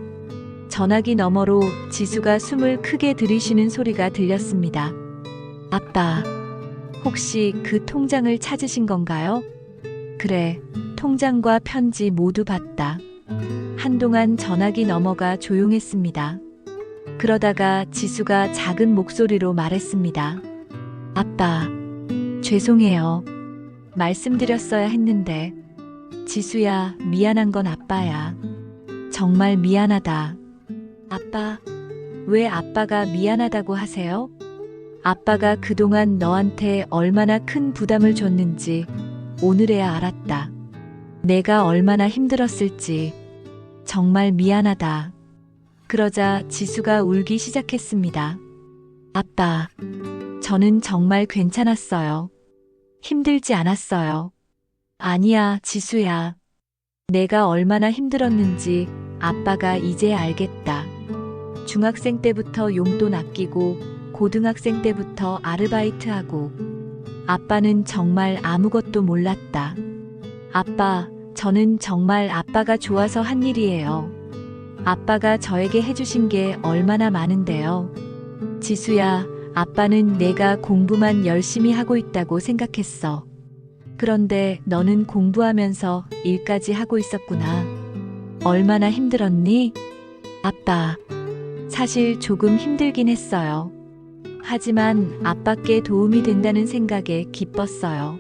전화기 너머로 지수가 숨을 크게 들이쉬는 소리가 들렸습니다. 아빠, 혹시 그 통장을 찾으신 건가요? 그래, 통장과 편지 모두 봤다. 한동안 전화기 너머가 조용했습니다. 그러다가 지수가 작은 목소리로 말했습니다. 아빠, 죄송해요. 말씀드렸어야 했는데. 지수야, 미안한 건 아빠야. 정말 미안하다. 아빠, 왜 아빠가 미안하다고 하세요? 아빠가 그동안 너한테 얼마나 큰 부담을 줬는지 오늘에야 알았다. 내가 얼마나 힘들었을지. 정말 미안하다. 그러자 지수가 울기 시작했습니다. 아빠, 저는 정말 괜찮았어요. 힘들지 않았어요. 아니야, 지수야. 내가 얼마나 힘들었는지 아빠가 이제 알겠다. 중학생 때부터 용돈 아끼고 고등학생 때부터 아르바이트하고 아빠는 정말 아무것도 몰랐다. 아빠, 저는 정말 아빠가 좋아서 한 일이에요. 아빠가 저에게 해주신 게 얼마나 많은데요. 지수야, 아빠는 내가 공부만 열심히 하고 있다고 생각했어. 그런데 너는 공부하면서 일까지 하고 있었구나. 얼마나 힘들었니? 아빠, 사실 조금 힘들긴 했어요. 하지만 아빠께 도움이 된다는 생각에 기뻤어요.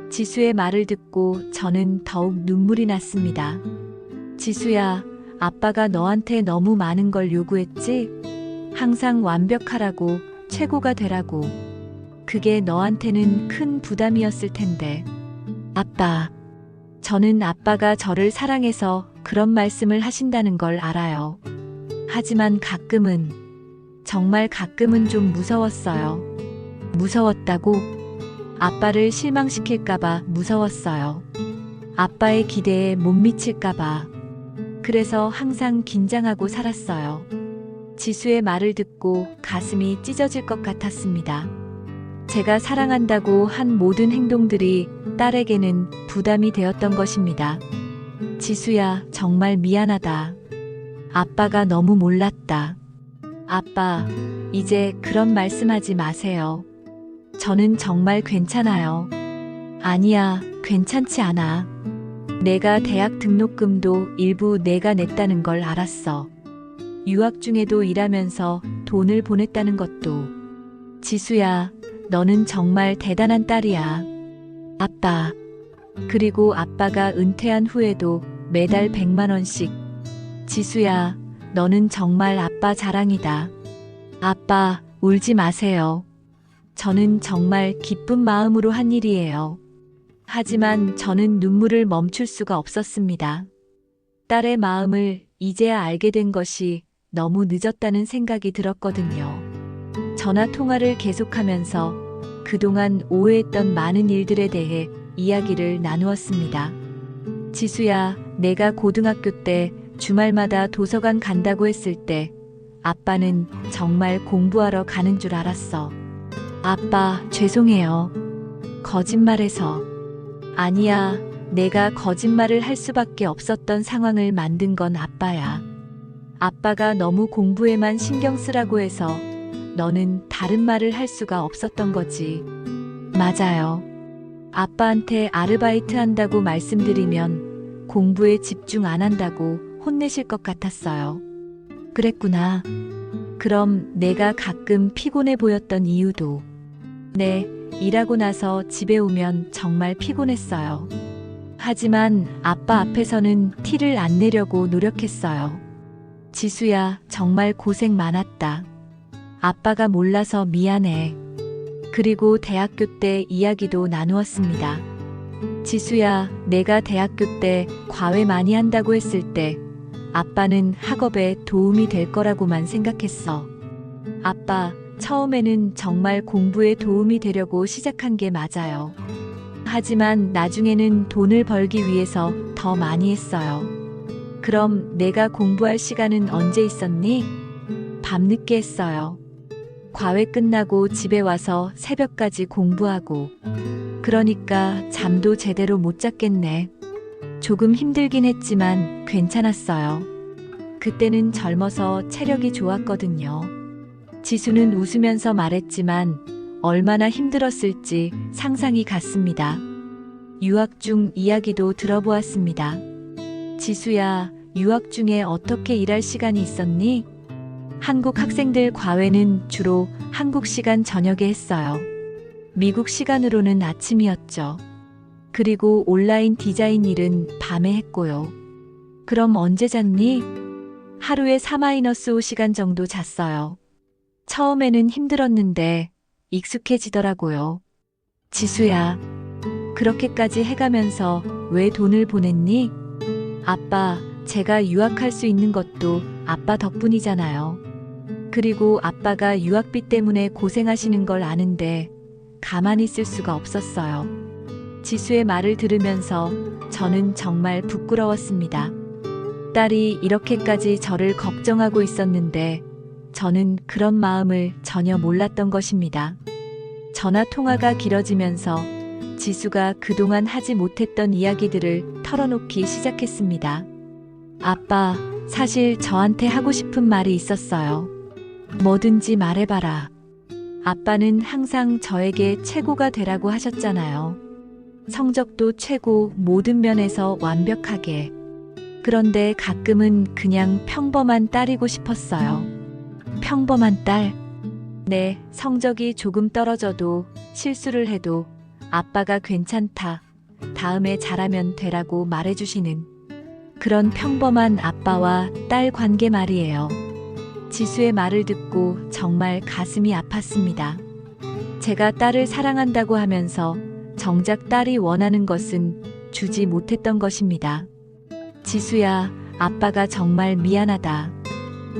지수의 말을 듣고 저는 더욱 눈물이 났습니다. 지수야, 아빠가 너한테 너무 많은 걸 요구했지? 항상 완벽하라고, 최고가 되라고. 그게 너한테는 큰 부담이었을 텐데. 아빠, 저는 아빠가 저를 사랑해서 그런 말씀을 하신다는 걸 알아요. 하지만 가끔은, 정말 가끔은 좀 무서웠어요. 무서웠다고? 아빠를 실망시킬까봐 무서웠어요. 아빠의 기대에 못 미칠까봐. 그래서 항상 긴장하고 살았어요. 지수의 말을 듣고 가슴이 찢어질 것 같았습니다. 제가 사랑한다고 한 모든 행동들이 딸에게는 부담이 되었던 것입니다. 지수야, 정말 미안하다. 아빠가 너무 몰랐다. 아빠, 이제 그런 말씀하지 마세요. 저는 정말 괜찮아요. 아니야, 괜찮지 않아. 내가 대학 등록금도 일부 내가 냈다는 걸 알았어. 유학 중에도 일하면서 돈을 보냈다는 것도. 지수야, 너는 정말 대단한 딸이야. 아빠. 그리고 아빠가 은퇴한 후에도 매달 100만 원씩. 지수야, 너는 정말 아빠 자랑이다. 아빠, 울지 마세요. 저는 정말 기쁜 마음으로 한 일이에요. 하지만 저는 눈물을 멈출 수가 없었습니다. 딸의 마음을 이제야 알게 된 것이 너무 늦었다는 생각이 들었거든요. 전화 통화를 계속하면서 그동안 오해했던 많은 일들에 대해 이야기를 나누었습니다. 지수야, 내가 고등학교 때 주말마다 도서관 간다고 했을 때 아빠는 정말 공부하러 가는 줄 알았어. 아빠, 죄송해요. 거짓말해서. 아니야, 내가 거짓말을 할 수밖에 없었던 상황을 만든 건 아빠야. 아빠가 너무 공부에만 신경 쓰라고 해서 너는 다른 말을 할 수가 없었던 거지. 맞아요. 아빠한테 아르바이트 한다고 말씀드리면 공부에 집중 안 한다고 혼내실 것 같았어요. 그랬구나. 그럼 내가 가끔 피곤해 보였던 이유도. 네, 일하고 나서 집에 오면 정말 피곤했어요. 하지만 아빠 앞에서는 티를 안 내려고 노력했어요. 지수야, 정말 고생 많았다. 아빠가 몰라서 미안해. 그리고 대학교 때 이야기도 나누었습니다. 지수야, 내가 대학교 때 과외 많이 한다고 했을 때 아빠는 학업에 도움이 될 거라고만 생각했어. 아빠, 처음에는 정말 공부에 도움이 되려고 시작한 게 맞아요. 하지만 나중에는 돈을 벌기 위해서 더 많이 했어요. 그럼 내가 공부할 시간은 언제 있었니? 밤늦게 했어요. 과외 끝나고 집에 와서 새벽까지 공부하고. 그러니까 잠도 제대로 못 잤겠네. 조금 힘들긴 했지만 괜찮았어요. 그때는 젊어서 체력이 좋았거든요. 지수는 웃으면서 말했지만 얼마나 힘들었을지 상상이 갔습니다. 유학 중 이야기도 들어보았습니다. 지수야, 유학 중에 어떻게 일할 시간이 있었니? 한국 학생들 과외는 주로 한국 시간 저녁에 했어요. 미국 시간으로는 아침이었죠. 그리고 온라인 디자인 일은 밤에 했고요. 그럼 언제 잤니? 하루에 4-5시간 정도 잤어요. 처음에는 힘들었는데 익숙해지더라고요. 지수야, 그렇게까지 해가면서 왜 돈을 보냈니? 아빠, 제가 유학할 수 있는 것도 아빠 덕분이잖아요. 그리고 아빠가 유학비 때문에 고생하시는 걸 아는데 가만히 있을 수가 없었어요. 지수의 말을 들으면서 저는 정말 부끄러웠습니다. 딸이 이렇게까지 저를 걱정하고 있었는데 저는 그런 마음을 전혀 몰랐던 것입니다. 전화 통화가 길어지면서 지수가 그동안 하지 못했던 이야기들을 털어놓기 시작했습니다. 아빠, 사실 저한테 하고 싶은 말이 있었어요. 뭐든지 말해봐라. 아빠는 항상 저에게 최고가 되라고 하셨잖아요. 성적도 최고, 모든 면에서 완벽하게. 그런데 가끔은 그냥 평범한 딸이고 싶었어요. 평범한 딸? 네, 성적이 조금 떨어져도 실수를 해도 아빠가 괜찮다. 다음에 잘하면 되라고 말해주시는 그런 평범한 아빠와 딸 관계 말이에요. 지수의 말을 듣고 정말 가슴이 아팠습니다. 제가 딸을 사랑한다고 하면서 정작 딸이 원하는 것은 주지 못했던 것입니다. 지수야, 아빠가 정말 미안하다.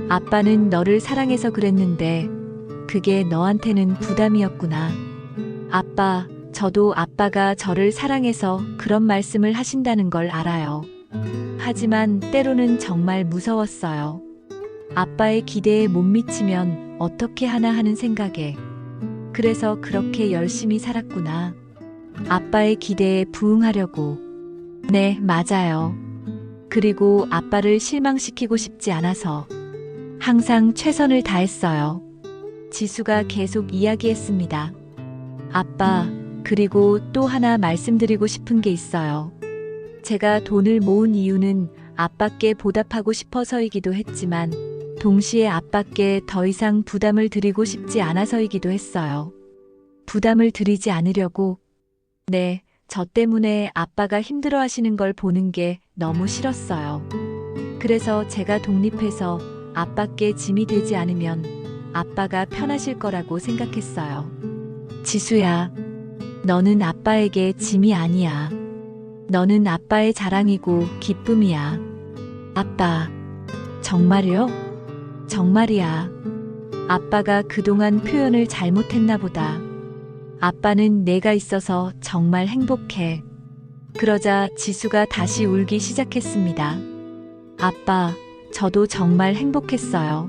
아빠는 너를 사랑해서 그랬는데 그게 너한테는 부담이었구나. 아빠, 저도 아빠가 저를 사랑해서 그런 말씀을 하신다는 걸 알아요. 하지만 때로는 정말 무서웠어요. 아빠의 기대에 못 미치면 어떻게 하나 하는 생각에. 그래서 그렇게 열심히 살았구나. 아빠의 기대에 부응하려고. 네, 맞아요. 그리고 아빠를 실망시키고 싶지 않아서 항상 최선을 다했어요. 지수가 계속 이야기했습니다. 아빠, 그리고 또 하나 말씀드리고 싶은 게 있어요. 제가 돈을 모은 이유는 아빠께 보답하고 싶어서이기도 했지만 동시에 아빠께 더 이상 부담을 드리고 싶지 않아서이기도 했어요. 부담을 드리지 않으려고. 네, 저 때문에 아빠가 힘들어 하시는 걸 보는 게 너무 싫었어요. 그래서 제가 독립해서 아빠께 짐이 되지 않으면 아빠가 편하실 거라고 생각했어요. 지수야, 너는 아빠에게 짐이 아니야. 너는 아빠의 자랑이고 기쁨이야. 아빠, 정말요? 정말이야. 아빠가 그동안 표현을 잘못했나 보다. 아빠는 내가 있어서 정말 행복해. 그러자 지수가 다시 울기 시작했습니다. 아빠, 저도 정말 행복했어요.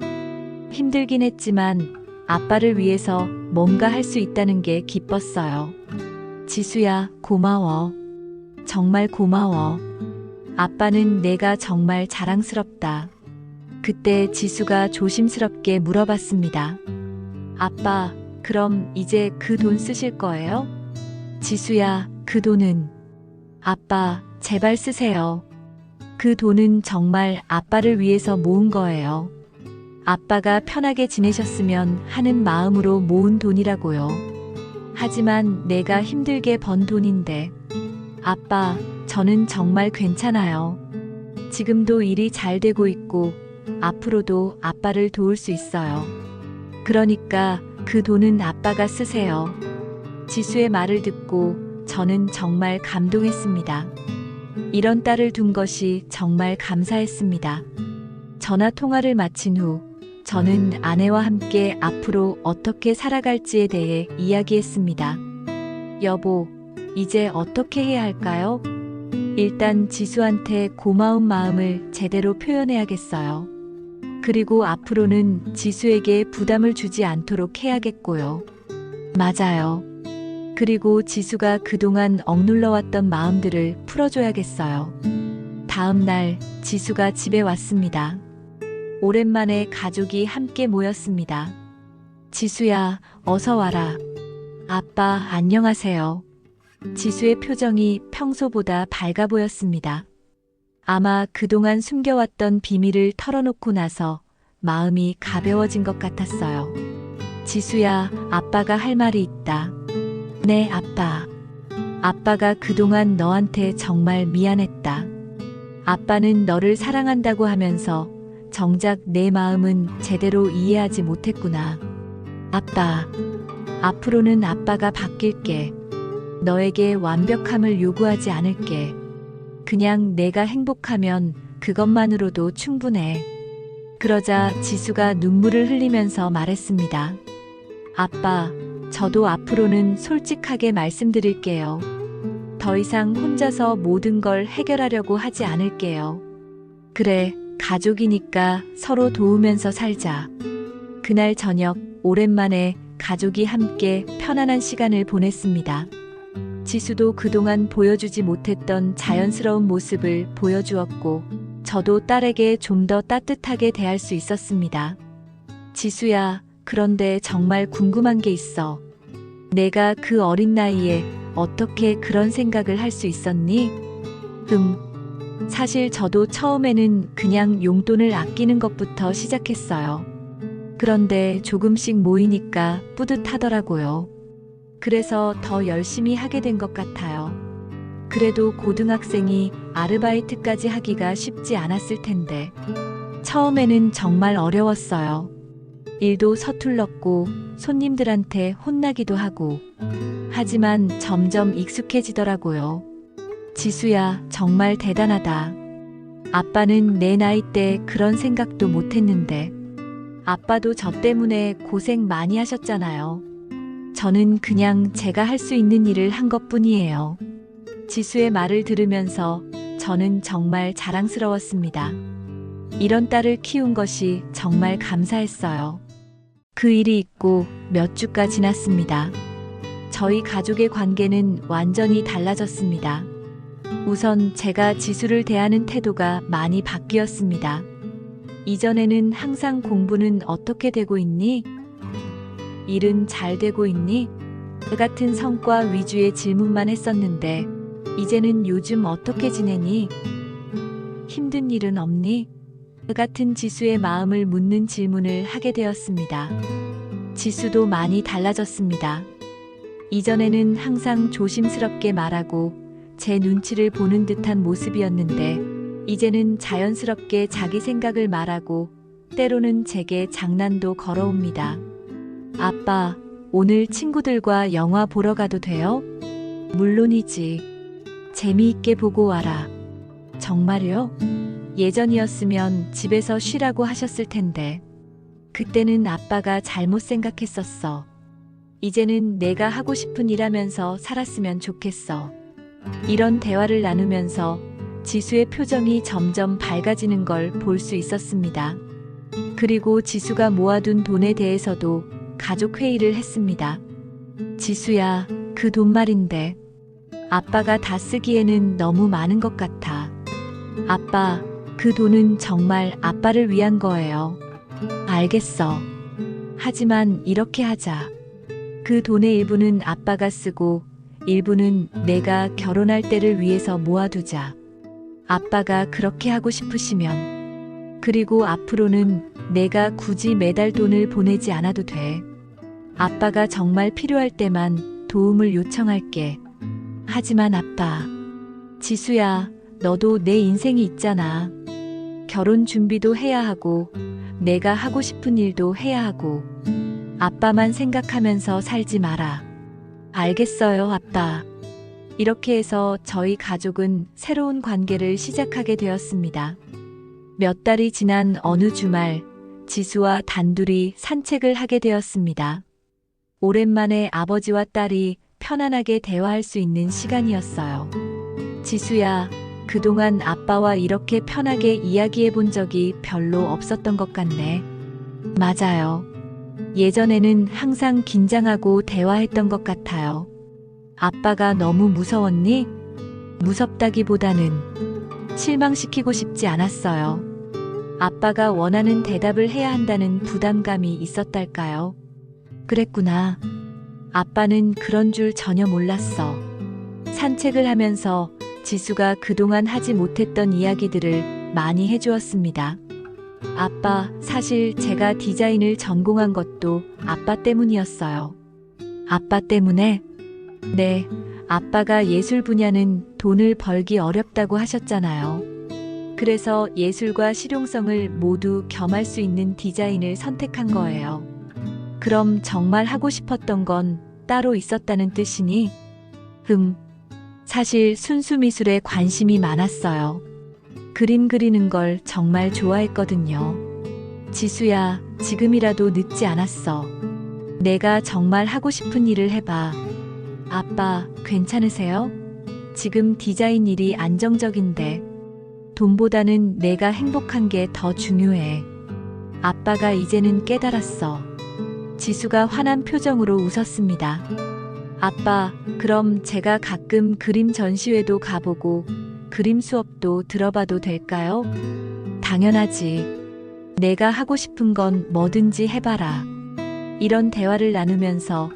힘들긴 했지만 아빠를 위해서 뭔가 할 수 있다는 게 기뻤어요. 지수야, 고마워. 정말 고마워. 아빠는 내가 정말 자랑스럽다. 그때 지수가 조심스럽게 물어봤습니다. 아빠, 그럼 이제 그 돈 쓰실 거예요? 지수야, 그 돈은. 아빠, 제발 쓰세요. 그 돈은 정말 아빠를 위해서 모은 거예요. 아빠가 편하게 지내셨으면 하는 마음으로 모은 돈이라고요. 하지만 내가 힘들게 번 돈인데. 아빠, 저는 정말 괜찮아요. 지금도 일이 잘 되고 있고 앞으로도 아빠를 도울 수 있어요. 그러니까 그 돈은 아빠가 쓰세요. 지수의 말을 듣고 저는 정말 감동했습니다. 이런 딸을 둔 것이 정말 감사했습니다. 전화 통화를 마친 후 저는 아내와 함께 앞으로 어떻게 살아갈지에 대해 이야기했습니다. 여보, 이제 어떻게 해야 할까요? 일단 지수한테 고마운 마음을 제대로 표현해야겠어요. 그리고 앞으로는 지수에게 부담을 주지 않도록 해야겠고요. 맞아요. 그리고 지수가 그동안 억눌러왔던 마음들을 풀어줘야겠어요. 다음 날 지수가 집에 왔습니다. 오랜만에 가족이 함께 모였습니다. 지수야, 어서 와라. 아빠, 안녕하세요. 지수의 표정이 평소보다 밝아 보였습니다. 아마 그동안 숨겨왔던 비밀을 털어놓고 나서 마음이 가벼워진 것 같았어요. 지수야, 아빠가 할 말이 있다. 네, 아빠. 아빠가 그동안 너한테 정말 미안했다. 아빠는 너를 사랑한다고 하면서 정작 내 마음은 제대로 이해하지 못했구나. 아빠, 앞으로는 아빠가 바뀔게. 너에게 완벽함을 요구하지 않을게. 그냥 내가 행복하면 그것만으로도 충분해. 그러자 지수가 눈물을 흘리면서 말했습니다. 아빠, 저도 앞으로는 솔직하게 말씀드릴게요. 더 이상 혼자서 모든 걸 해결하려고 하지 않을게요. 그래, 가족이니까 서로 도우면서 살자. 그날 저녁 오랜만에 가족이 함께 편안한 시간을 보냈습니다. 지수도 그동안 보여주지 못했던 자연스러운 모습을 보여주었고, 저도 딸에게 좀 더 따뜻하게 대할 수 있었습니다. 지수야, 그런데 정말 궁금한 게 있어. 내가 그 어린 나이에 어떻게 그런 생각을 할 수 있었니? 사실 저도 처음에는 그냥 용돈을 아끼는 것부터 시작했어요. 그런데 조금씩 모이니까 뿌듯하더라고요. 그래서 더 열심히 하게 된 것 같아요. 그래도 고등학생이 아르바이트까지 하기가 쉽지 않았을 텐데. 처음에는 정말 어려웠어요. 일도 서툴렀고 손님들한테 혼나기도 하고. 하지만 점점 익숙해지더라고요. 지수야, 정말 대단하다. 아빠는 내 나이 때 그런 생각도 못했는데. 아빠도 저 때문에 고생 많이 하셨잖아요. 저는 그냥 제가 할 수 있는 일을 한 것뿐이에요. 지수의 말을 들으면서 저는 정말 자랑스러웠습니다. 이런 딸을 키운 것이 정말 감사했어요. 그 일이 있고 몇 주가 지났습니다. 저희 가족의 관계는 완전히 달라졌습니다. 우선 제가 지수를 대하는 태도가 많이 바뀌었습니다. 이전에는 항상 공부는 어떻게 되고 있니? 일은 잘 되고 있니? 같은 성과 위주의 질문만 했었는데, 이제는 요즘 어떻게 지내니? 힘든 일은 없니? 같은 지수의 마음을 묻는 질문을 하게 되었습니다. 지수도 많이 달라졌습니다. 이전에는 항상 조심스럽게 말하고 제 눈치를 보는 듯한 모습이었는데, 이제는 자연스럽게 자기 생각을 말하고 때로는 제게 장난도 걸어옵니다. 아빠, 오늘 친구들과 영화 보러 가도 돼요? 물론이지. 재미있게 보고 와라. 정말요? 예전이었으면 집에서 쉬라고 하셨을 텐데. 그때는 아빠가 잘못 생각했었어. 이제는 내가 하고 싶은 일 하면서 살았으면 좋겠어. 이런 대화를 나누면서 지수의 표정이 점점 밝아지는 걸 볼 수 있었습니다. 그리고 지수가 모아둔 돈에 대해서도 가족 회의를 했습니다. 지수야, 그 돈 말인데. 아빠가 다 쓰기에는 너무 많은 것 같아. 아빠, 그 돈은 정말 아빠를 위한 거예요. 알겠어. 하지만 이렇게 하자. 그 돈의 일부는 아빠가 쓰고 일부는 내가 결혼할 때를 위해서 모아두자. 아빠가 그렇게 하고 싶으시면. 그리고 앞으로는 내가 굳이 매달 돈을 보내지 않아도 돼. 아빠가 정말 필요할 때만 도움을 요청할게. 하지만 아빠, 지수야, 너도 내 인생이 있잖아. 결혼 준비도 해야 하고, 내가 하고 싶은 일도 해야 하고, 아빠만 생각하면서 살지 마라. 알겠어요, 아빠. 이렇게 해서 저희 가족은 새로운 관계를 시작하게 되었습니다. 몇 달이 지난 어느 주말, 지수와 단둘이 산책을 하게 되었습니다. 오랜만에 아버지와 딸이 편안하게 대화할 수 있는 시간이었어요. 지수야, 그동안 아빠와 이렇게 편하게 이야기해 본 적이 별로 없었던 것 같네. 맞아요. 예전에는 항상 긴장하고 대화했던 것 같아요. 아빠가 너무 무서웠니? 무섭다기보다는 실망시키고 싶지 않았어요. 아빠가 원하는 대답을 해야 한다는 부담감이 있었달까요? 그랬구나. 아빠는 그런 줄 전혀 몰랐어. 산책을 하면서 지수가 그동안 하지 못했던 이야기들을 많이 해주었습니다. 아빠, 사실 제가 디자인을 전공한 것도 아빠 때문이었어요. 아빠 때문에? 네, 아빠가 예술 분야는 돈을 벌기 어렵다고 하셨잖아요. 그래서 예술과 실용성을 모두 겸할 수 있는 디자인을 선택한 거예요. 그럼 정말 하고 싶었던 건 따로 있었다는 뜻이니? 사실 순수 미술에 관심이 많았어요. 그림 그리는 걸 정말 좋아했거든요. 지수야, 지금이라도 늦지 않았어. 내가 정말 하고 싶은 일을 해봐. 아빠, 괜찮으세요? 지금 디자인 일이 안정적인데 돈보다는 내가 행복한 게 더 중요해. 아빠가 이제는 깨달았어. 지수가 환한 표정으로 웃었습니다. 아빠, 그럼 제가 가끔 그림 전시회도 가보고 그림 수업도 들어봐도 될까요? 당연하지. 내가 하고 싶은 건 뭐든지 해봐라. 이런 대화를 나누면서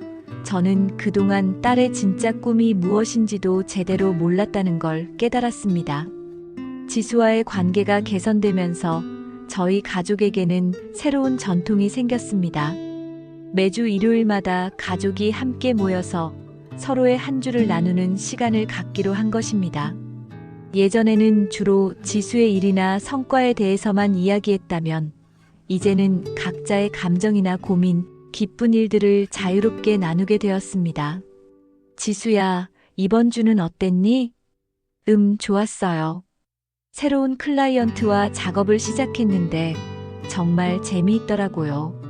저는 그동안 딸의 진짜 꿈이 무엇인지도 제대로 몰랐다는 걸 깨달았습니다. 지수와의 관계가 개선되면서 저희 가족에게는 새로운 전통이 생겼습니다. 매주 일요일마다 가족이 함께 모여서 서로의 한 주를 나누는 시간을 갖기로 한 것입니다. 예전에는 주로 지수의 일이나 성과에 대해서만 이야기했다면 이제는 각자의 감정이나 고민, 기쁜 일들을 자유롭게 나누게 되었습니다. 지수야, 이번 주는 어땠니? 좋았어요. 새로운 클라이언트와 작업을 시작했는데 정말 재미있더라고요.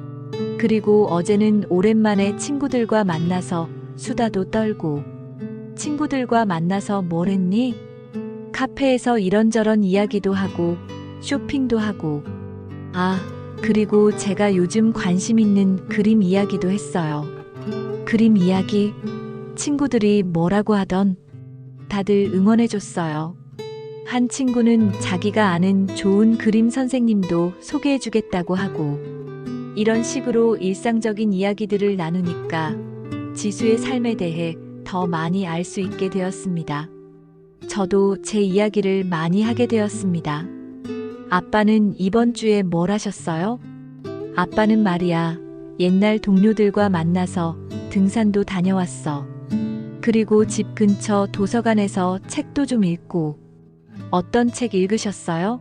그리고 어제는 오랜만에 친구들과 만나서 수다도 떨고. 친구들과 만나서 뭘 했니? 카페에서 이런저런 이야기도 하고 쇼핑도 하고. 그리고 제가 요즘 관심 있는 그림 이야기도 했어요. 그림 이야기? 친구들이 뭐라고 하던? 다들 응원해줬어요. 한 친구는 자기가 아는 좋은 그림 선생님도 소개해주겠다고 하고. 이런 식으로 일상적인 이야기들을 나누니까 지수의 삶에 대해 더 많이 알 수 있게 되었습니다. 저도 제 이야기를 많이 하게 되었습니다. 아빠는 이번 주에 뭘 하셨어요? 아빠는 말이야, 옛날 동료들과 만나서 등산도 다녀왔어. 그리고 집 근처 도서관에서 책도 좀 읽고. 어떤 책 읽으셨어요?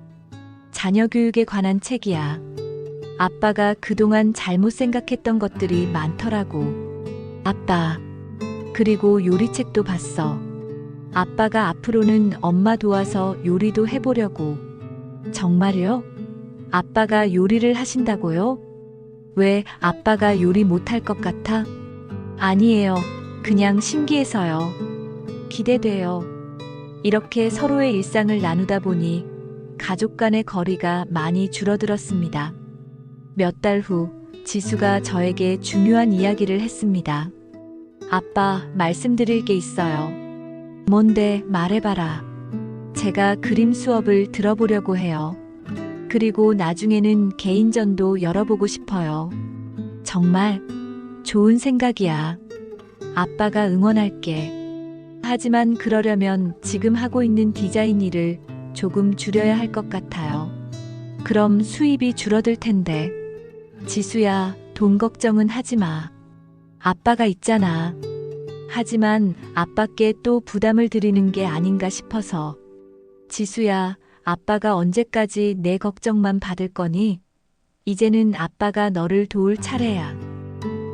자녀 교육에 관한 책이야. 아빠가 그동안 잘못 생각했던 것들이 많더라고. 아빠. 그리고 요리책도 봤어. 아빠가 앞으로는 엄마 도와서 요리도 해보려고. 정말요? 아빠가 요리를 하신다고요? 왜 아빠가 요리 못할 것 같아? 아니에요. 그냥 신기해서요. 기대돼요. 이렇게 서로의 일상을 나누다 보니 가족 간의 거리가 많이 줄어들었습니다. 몇 달 후 지수가 저에게 중요한 이야기를 했습니다. 아빠, 말씀드릴 게 있어요. 뭔데, 말해봐라. 제가 그림 수업을 들어보려고 해요. 그리고 나중에는 개인전도 열어보고 싶어요. 정말 좋은 생각이야. 아빠가 응원할게. 하지만 그러려면 지금 하고 있는 디자인 일을 조금 줄여야 할 것 같아요. 그럼 수입이 줄어들 텐데. 지수야, 돈 걱정은 하지 마. 아빠가 있잖아. 하지만 아빠께 또 부담을 드리는 게 아닌가 싶어서. 지수야, 아빠가 언제까지 내 걱정만 받을 거니? 이제는 아빠가 너를 도울 차례야.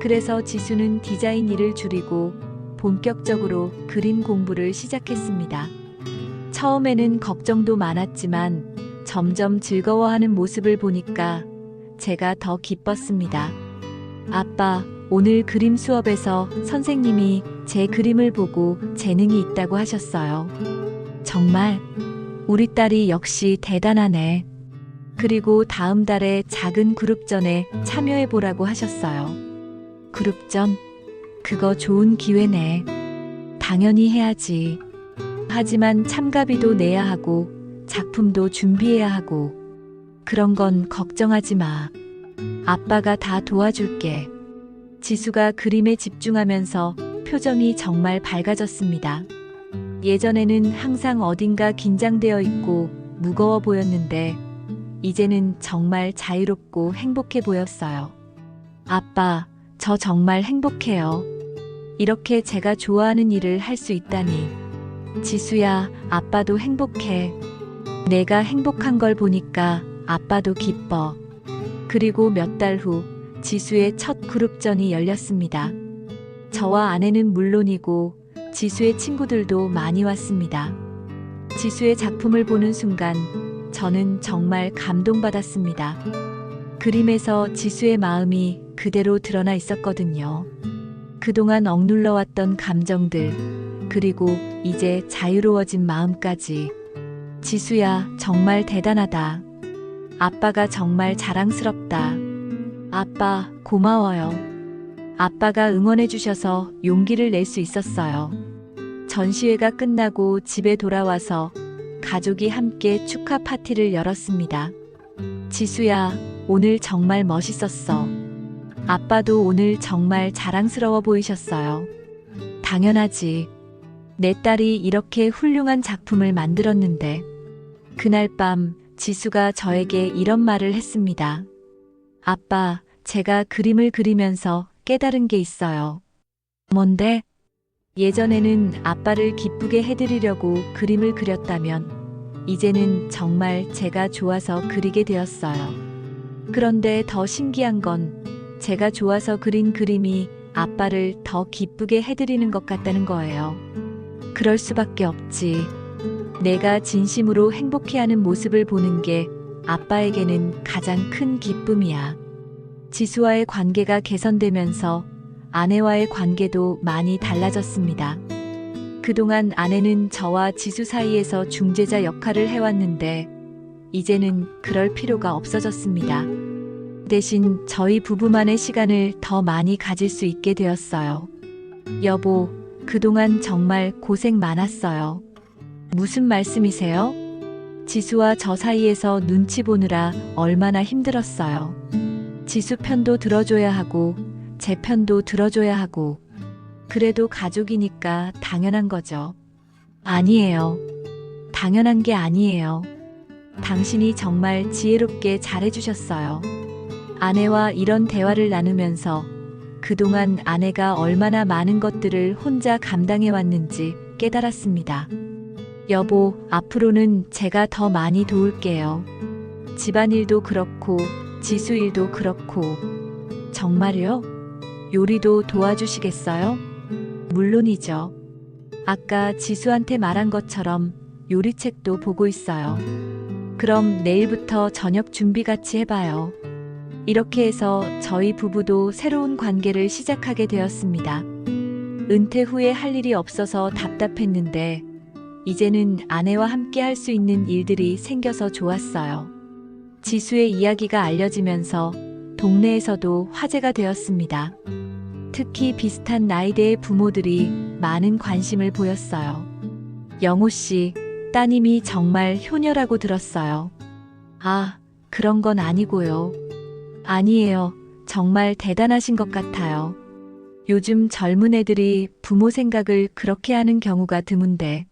그래서 지수는 디자인 일을 줄이고 본격적으로 그림 공부를 시작했습니다. 처음에는 걱정도 많았지만 점점 즐거워하는 모습을 보니까 제가 더 기뻤습니다. 아빠, 오늘 그림 수업에서 선생님이 제 그림을 보고 재능이 있다고 하셨어요. 정말 우리 딸이 역시 대단하네. 그리고 다음 달에 작은 그룹전에 참여해보라고 하셨어요. 그룹전? 그거 좋은 기회네. 당연히 해야지. 하지만 참가비도 내야 하고 작품도 준비해야 하고. 그런 건 걱정하지 마. 아빠가 다 도와줄게. 지수가 그림에 집중하면서 표정이 정말 밝아졌습니다. 예전에는 항상 어딘가 긴장되어 있고 무거워 보였는데 이제는 정말 자유롭고 행복해 보였어요. 아빠, 저 정말 행복해요. 이렇게 제가 좋아하는 일을 할 수 있다니. 지수야, 아빠도 행복해. 내가 행복한 걸 보니까 아빠도 기뻐. 그리고 몇 달 후 지수의 첫 그룹전이 열렸습니다. 저와 아내는 물론이고 지수의 친구들도 많이 왔습니다. 지수의 작품을 보는 순간 저는 정말 감동받았습니다. 그림에서 지수의 마음이 그대로 드러나 있었거든요. 그동안 억눌러왔던 감정들, 그리고 이제 자유로워진 마음까지. 지수야, 정말 대단하다. 아빠가 정말 자랑스럽다. 아빠, 고마워요. 아빠가 응원해 주셔서 용기를 낼 수 있었어요. 전시회가 끝나고 집에 돌아와서 가족이 함께 축하 파티를 열었습니다. 지수야, 오늘 정말 멋있었어. 아빠도 오늘 정말 자랑스러워 보이셨어요. 당연하지. 내 딸이 이렇게 훌륭한 작품을 만들었는데. 그날 밤 지수가 저에게 이런 말을 했습니다. 아빠, 제가 그림을 그리면서 깨달은 게 있어요. 뭔데? 예전에는 아빠를 기쁘게 해드리려고 그림을 그렸다면 이제는 정말 제가 좋아서 그리게 되었어요. 그런데 더 신기한 건 제가 좋아서 그린 그림이 아빠를 더 기쁘게 해드리는 것 같다는 거예요. 그럴 수밖에 없지. 내가 진심으로 행복해하는 모습을 보는 게 아빠에게는 가장 큰 기쁨이야. 지수와의 관계가 개선되면서 아내와의 관계도 많이 달라졌습니다. 그동안 아내는 저와 지수 사이에서 중재자 역할을 해왔는데 이제는 그럴 필요가 없어졌습니다. 대신 저희 부부만의 시간을 더 많이 가질 수 있게 되었어요. 여보, 그동안 정말 고생 많았어요. 무슨 말씀이세요? 지수와 저 사이에서 눈치 보느라 얼마나 힘들었어요. 지수 편도 들어줘야 하고 제 편도 들어줘야 하고 그래도 가족이니까 당연한 거죠. 아니에요. 당연한 게 아니에요. 당신이 정말 지혜롭게 잘해주셨어요. 아내와 이런 대화를 나누면서 그동안 아내가 얼마나 많은 것들을 혼자 감당해왔는지 깨달았습니다. 여보, 앞으로는 제가 더 많이 도울게요. 집안일도 그렇고 지수 일도 그렇고. 정말요? 요리도 도와주시겠어요? 물론이죠. 아까 지수한테 말한 것처럼 요리책도 보고 있어요. 그럼 내일부터 저녁 준비 같이 해봐요. 이렇게 해서 저희 부부도 새로운 관계를 시작하게 되었습니다. 은퇴 후에 할 일이 없어서 답답했는데 이제는 아내와 함께 할 수 있는 일들이 생겨서 좋았어요. 지수의 이야기가 알려지면서 동네에서도 화제가 되었습니다. 특히 비슷한 나이대의 부모들이 많은 관심을 보였어요. 영호 씨, 따님이 정말 효녀라고 들었어요. 아, 그런 건 아니고요. 아니에요. 정말 대단하신 것 같아요. 요즘 젊은 애들이 부모 생각을 그렇게 하는 경우가 드문데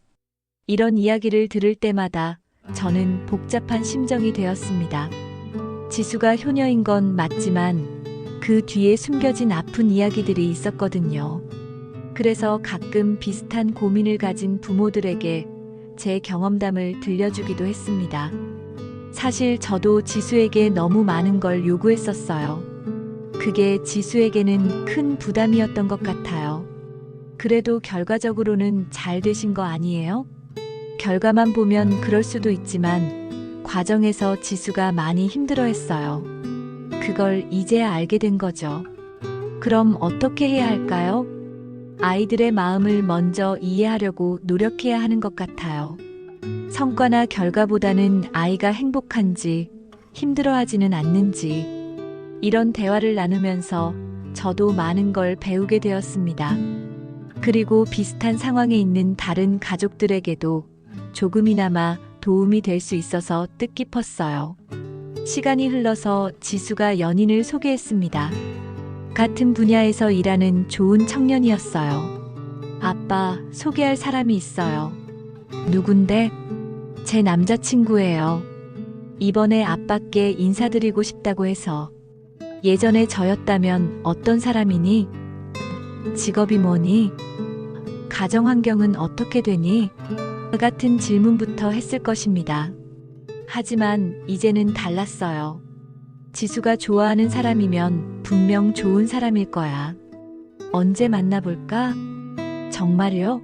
이런 이야기를 들을 때마다 저는 복잡한 심정이 되었습니다. 지수가 효녀인 건 맞지만 그 뒤에 숨겨진 아픈 이야기들이 있었거든요. 그래서 가끔 비슷한 고민을 가진 부모들에게 제 경험담을 들려주기도 했습니다. 사실 저도 지수에게 너무 많은 걸 요구했었어요. 그게 지수에게는 큰 부담이었던 것 같아요. 그래도 결과적으로는 잘 되신 거 아니에요? 결과만 보면 그럴 수도 있지만 과정에서 지수가 많이 힘들어했어요. 그걸 이제야 알게 된 거죠. 그럼 어떻게 해야 할까요? 아이들의 마음을 먼저 이해하려고 노력해야 하는 것 같아요. 성과나 결과보다는 아이가 행복한지 힘들어하지는 않는지 이런 대화를 나누면서 저도 많은 걸 배우게 되었습니다. 그리고 비슷한 상황에 있는 다른 가족들에게도 조금이나마 도움이 될 수 있어서 뜻깊었어요. 시간이 흘러서 지수가 연인을 소개했습니다. 같은 분야에서 일하는 좋은 청년이었어요. 아빠, 소개할 사람이 있어요. 누군데? 제 남자친구예요. 이번에 아빠께 인사드리고 싶다고 해서. 예전에 저였다면 어떤 사람이니? 직업이 뭐니? 가정 환경은 어떻게 되니? 같은 질문부터 했을 것입니다. 하지만 이제는 달랐어요. 지수가 좋아하는 사람이면 분명 좋은 사람일 거야. 언제 만나볼까? 정말요?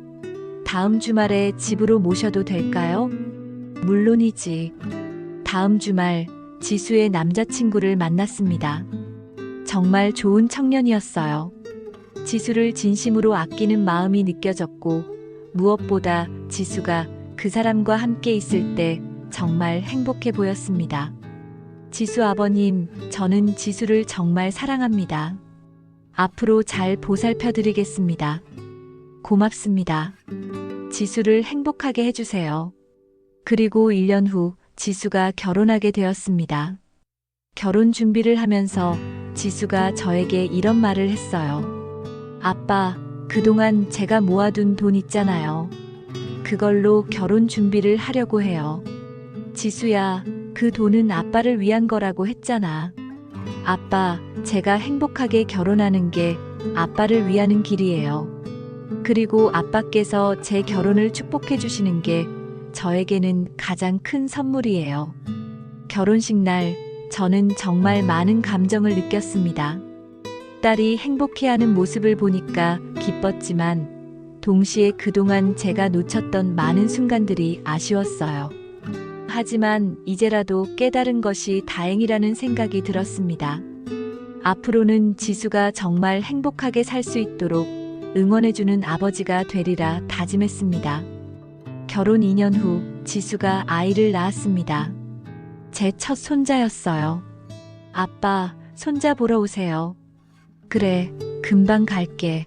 다음 주말에 집으로 모셔도 될까요? 물론이지. 다음 주말 지수의 남자친구를 만났습니다. 정말 좋은 청년이었어요. 지수를 진심으로 아끼는 마음이 느껴졌고 무엇보다 지수가 그 사람과 함께 있을 때 정말 행복해 보였습니다. 지수 아버님, 저는 지수를 정말 사랑합니다. 앞으로 잘 보살펴 드리겠습니다. 고맙습니다. 지수를 행복하게 해주세요. 그리고 1년 후 지수가 결혼하게 되었습니다. 결혼 준비를 하면서 지수가 저에게 이런 말을 했어요. 아빠, 그동안 제가 모아둔 돈 있잖아요. 그걸로 결혼 준비를 하려고 해요. 지수야, 그 돈은 아빠를 위한 거라고 했잖아. 아빠, 제가 행복하게 결혼하는 게 아빠를 위하는 길이에요. 그리고 아빠께서 제 결혼을 축복해 주시는 게 저에게는 가장 큰 선물이에요. 결혼식 날 저는 정말 많은 감정을 느꼈습니다. 딸이 행복해하는 모습을 보니까 기뻤지만 동시에 그동안 제가 놓쳤던 많은 순간들이 아쉬웠어요. 하지만 이제라도 깨달은 것이 다행이라는 생각이 들었습니다. 앞으로는 지수가 정말 행복하게 살 수 있도록 응원해주는 아버지가 되리라 다짐했습니다. 결혼 2년 후 지수가 아이를 낳았습니다. 제 첫 손자였어요. 아빠, 손자 보러 오세요. 그래, 금방 갈게.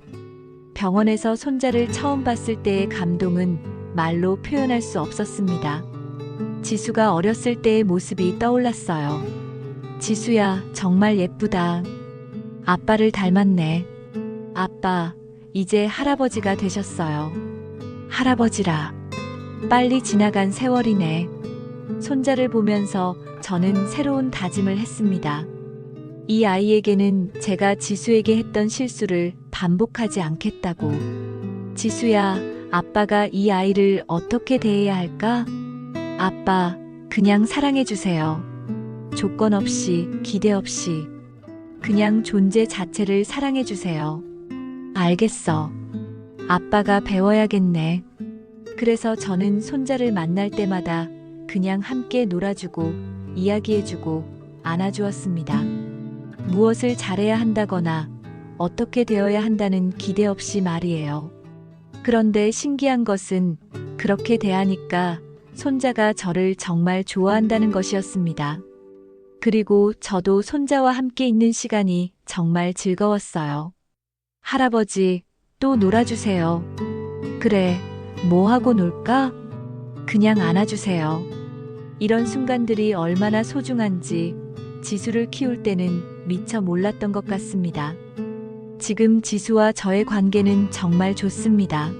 병원에서 손자를 처음 봤을 때의 감동은 말로 표현할 수 없었습니다. 지수가 어렸을 때의 모습이 떠올랐어요. 지수야, 정말 예쁘다. 아빠를 닮았네. 아빠, 이제 할아버지가 되셨어요. 할아버지라. 빨리 지나간 세월이네. 손자를 보면서 저는 새로운 다짐을 했습니다. 이 아이에게는 제가 지수에게 했던 실수를 반복하지 않겠다고. 지수야, 아빠가 이 아이를 어떻게 대해야 할까? 아빠, 그냥 사랑해주세요. 조건 없이, 기대 없이. 그냥 존재 자체를 사랑해주세요. 알겠어. 아빠가 배워야겠네. 그래서 저는 손자를 만날 때마다 그냥 함께 놀아주고, 이야기해주고, 안아주었습니다. 무엇을 잘해야 한다거나, 어떻게 되어야 한다는 기대 없이 말이에요. 그런데 신기한 것은 그렇게 대하니까 손자가 저를 정말 좋아한다는 것이었습니다. 그리고 저도 손자와 함께 있는 시간이 정말 즐거웠어요. 할아버지, 또 놀아주세요. 그래, 뭐 하고 놀까? 그냥 안아주세요. 이런 순간들이 얼마나 소중한지 지수를 키울 때는 미처 몰랐던 것 같습니다. 지금 지수와 저의 관계는 정말 좋습니다.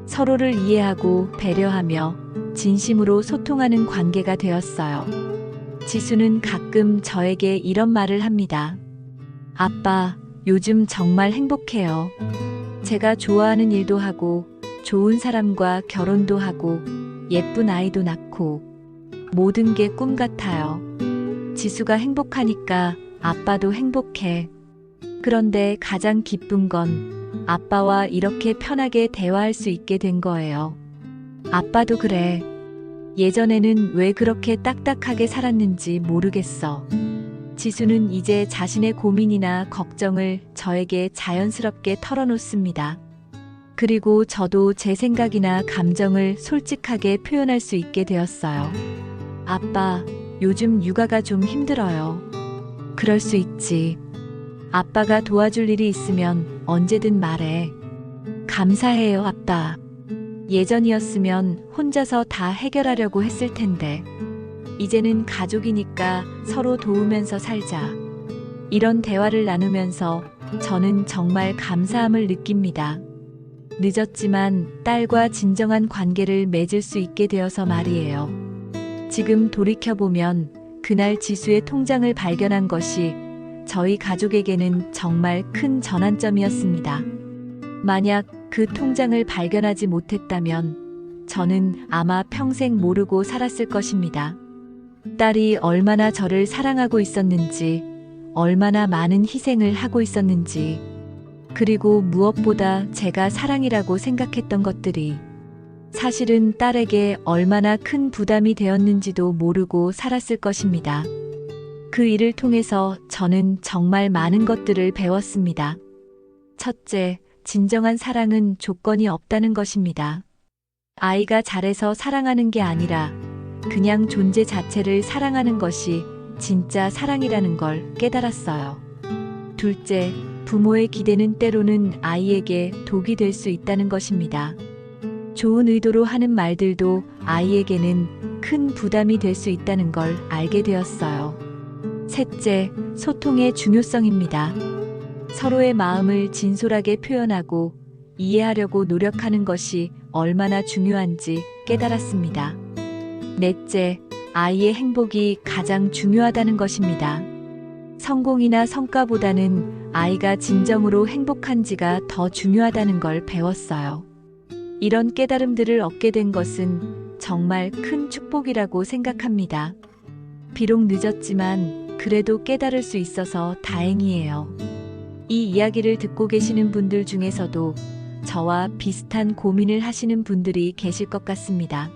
서로를 이해하고 배려하며 진심으로 소통하는 관계가 되었어요. 지수는 가끔 저에게 이런 말을 합니다. 아빠, 요즘 정말 행복해요. 제가 좋아하는 일도 하고, 좋은 사람과 결혼도 하고, 예쁜 아이도 낳고, 모든 게 꿈 같아요. 지수가 행복하니까 아빠도 행복해. 그런데 가장 기쁜 건 아빠와 이렇게 편하게 대화할 수 있게 된 거예요. 아빠도 그래. 예전에는 왜 그렇게 딱딱하게 살았는지 모르겠어. 지수는 이제 자신의 고민이나 걱정을 저에게 자연스럽게 털어놓습니다. 그리고 저도 제 생각이나 감정을 솔직하게 표현할 수 있게 되었어요. 아빠, 요즘 육아가 좀 힘들어요. 그럴 수 있지. 아빠가 도와줄 일이 있으면 언제든 말해. 감사해요, 아빠. 예전이었으면 혼자서 다 해결하려고 했을 텐데. 이제는 가족이니까 서로 도우면서 살자. 이런 대화를 나누면서 저는 정말 감사함을 느낍니다. 늦었지만 딸과 진정한 관계를 맺을 수 있게 되어서 말이에요. 지금 돌이켜보면 그날 지수의 통장을 발견한 것이 저희 가족에게는 정말 큰 전환점이었습니다. 만약 그 통장을 발견하지 못했다면 저는 아마 평생 모르고 살았을 것입니다. 딸이 얼마나 저를 사랑하고 있었는지, 얼마나 많은 희생을 하고 있었는지, 그리고 무엇보다 제가 사랑이라고 생각했던 것들이 사실은 딸에게 얼마나 큰 부담이 되었는지도 모르고 살았을 것입니다. 그 일을 통해서 저는 정말 많은 것들을 배웠습니다. 첫째, 진정한 사랑은 조건이 없다는 것입니다. 아이가 잘해서 사랑하는 게 아니라 그냥 존재 자체를 사랑하는 것이 진짜 사랑이라는 걸 깨달았어요. 둘째, 부모의 기대는 때로는 아이에게 독이 될 수 있다는 것입니다. 좋은 의도로 하는 말들도 아이에게는 큰 부담이 될 수 있다는 걸 알게 되었어요. 셋째, 소통의 중요성입니다. 서로의 마음을 진솔하게 표현하고 이해하려고 노력하는 것이 얼마나 중요한지 깨달았습니다. 넷째, 아이의 행복이 가장 중요하다는 것입니다. 성공이나 성과보다는 아이가 진정으로 행복한지가 더 중요하다는 걸 배웠어요. 이런 깨달음들을 얻게 된 것은 정말 큰 축복이라고 생각합니다. 비록 늦었지만 그래도 깨달을 수 있어서 다행이에요. 이 이야기를 듣고 계시는 분들 중에서도 저와 비슷한 고민을 하시는 분들이 계실 것 같습니다.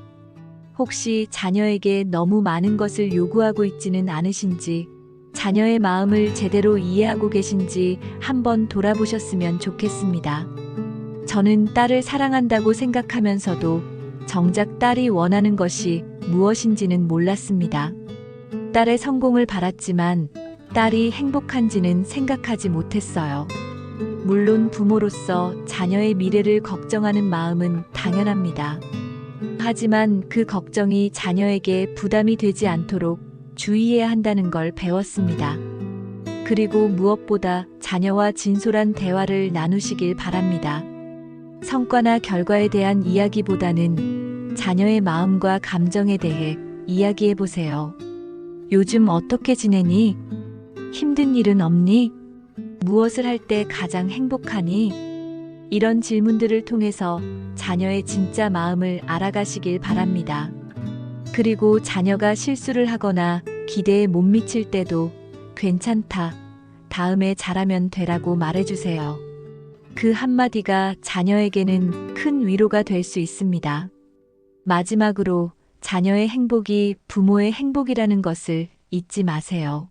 혹시 자녀에게 너무 많은 것을 요구하고 있지는 않으신지, 자녀의 마음을 제대로 이해하고 계신지 한번 돌아보셨으면 좋겠습니다. 저는 딸을 사랑한다고 생각하면서도 정작 딸이 원하는 것이 무엇인지는 몰랐습니다. 딸의 성공을 바랐지만 딸이 행복한지는 생각하지 못했어요. 물론 부모로서 자녀의 미래를 걱정하는 마음은 당연합니다. 하지만 그 걱정이 자녀에게 부담이 되지 않도록 주의해야 한다는 걸 배웠습니다. 그리고 무엇보다 자녀와 진솔한 대화를 나누시길 바랍니다. 성과나 결과에 대한 이야기보다는 자녀의 마음과 감정에 대해 이야기해 보세요. 요즘 어떻게 지내니? 힘든 일은 없니? 무엇을 할 때 가장 행복하니? 이런 질문들을 통해서 자녀의 진짜 마음을 알아가시길 바랍니다. 그리고 자녀가 실수를 하거나 기대에 못 미칠 때도 괜찮다, 다음에 잘하면 되라고 말해주세요. 그 한마디가 자녀에게는 큰 위로가 될 수 있습니다. 마지막으로 자녀의 행복이 부모의 행복이라는 것을 잊지 마세요.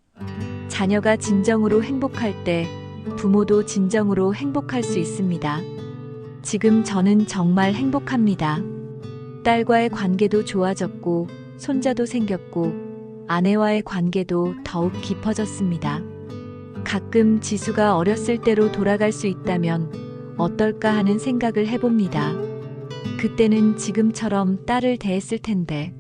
자녀가 진정으로 행복할 때 부모도 진정으로 행복할 수 있습니다. 지금 저는 정말 행복합니다. 딸과의 관계도 좋아졌고, 손자도 생겼고, 아내와의 관계도 더욱 깊어졌습니다. 가끔 지수가 어렸을 때로 돌아갈 수 있다면 어떨까 하는 생각을 해봅니다. 그때는 지금처럼 딸을 대했을 텐데.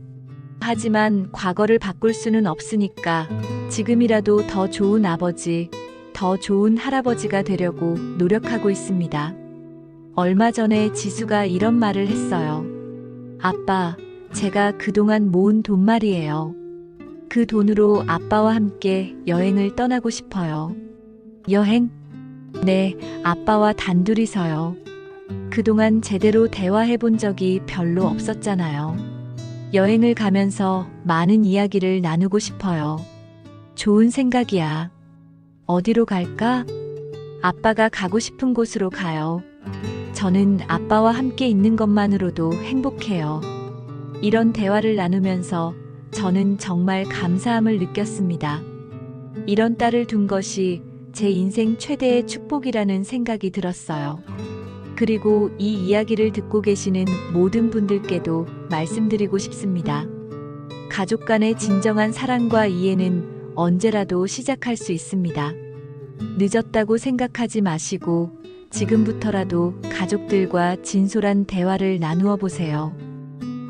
하지만 과거를 바꿀 수는 없으니까 지금이라도 더 좋은 아버지, 더 좋은 할아버지가 되려고 노력하고 있습니다. 얼마 전에 지수가 이런 말을 했어요. 아빠, 제가 그동안 모은 돈 말이에요. 그 돈으로 아빠와 함께 여행을 떠나고 싶어요. 여행? 네, 아빠와 단둘이서요. 그동안 제대로 대화해 본 적이 별로 없었잖아요. 여행을 가면서 많은 이야기를 나누고 싶어요. 좋은 생각이야. 어디로 갈까? 아빠가 가고 싶은 곳으로 가요. 저는 아빠와 함께 있는 것만으로도 행복해요. 이런 대화를 나누면서 저는 정말 감사함을 느꼈습니다. 이런 딸을 둔 것이 제 인생 최대의 축복이라는 생각이 들었어요. 그리고 이 이야기를 듣고 계시는 모든 분들께도 말씀드리고 싶습니다. 가족 간의 진정한 사랑과 이해는 언제라도 시작할 수 있습니다. 늦었다고 생각하지 마시고 지금부터라도 가족들과 진솔한 대화를 나누어 보세요.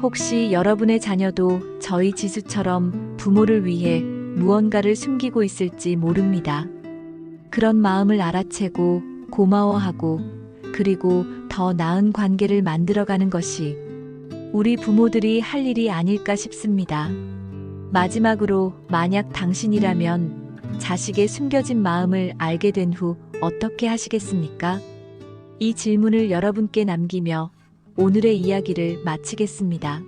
혹시 여러분의 자녀도 저희 지수처럼 부모를 위해 무언가를 숨기고 있을지 모릅니다. 그런 마음을 알아채고 고마워하고 그리고 더 나은 관계를 만들어가는 것이 우리 부모들이 할 일이 아닐까 싶습니다. 마지막으로 만약 당신이라면 자식의 숨겨진 마음을 알게 된 후 어떻게 하시겠습니까? 이 질문을 여러분께 남기며 오늘의 이야기를 마치겠습니다.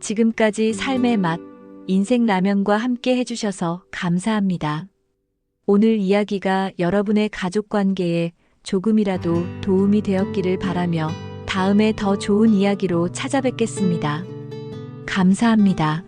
지금까지 삶의 맛, 인생 라면과 함께 해주셔서 감사합니다. 오늘 이야기가 여러분의 가족 관계에 조금이라도 도움이 되었기를 바라며 다음에 더 좋은 이야기로 찾아뵙겠습니다. 감사합니다.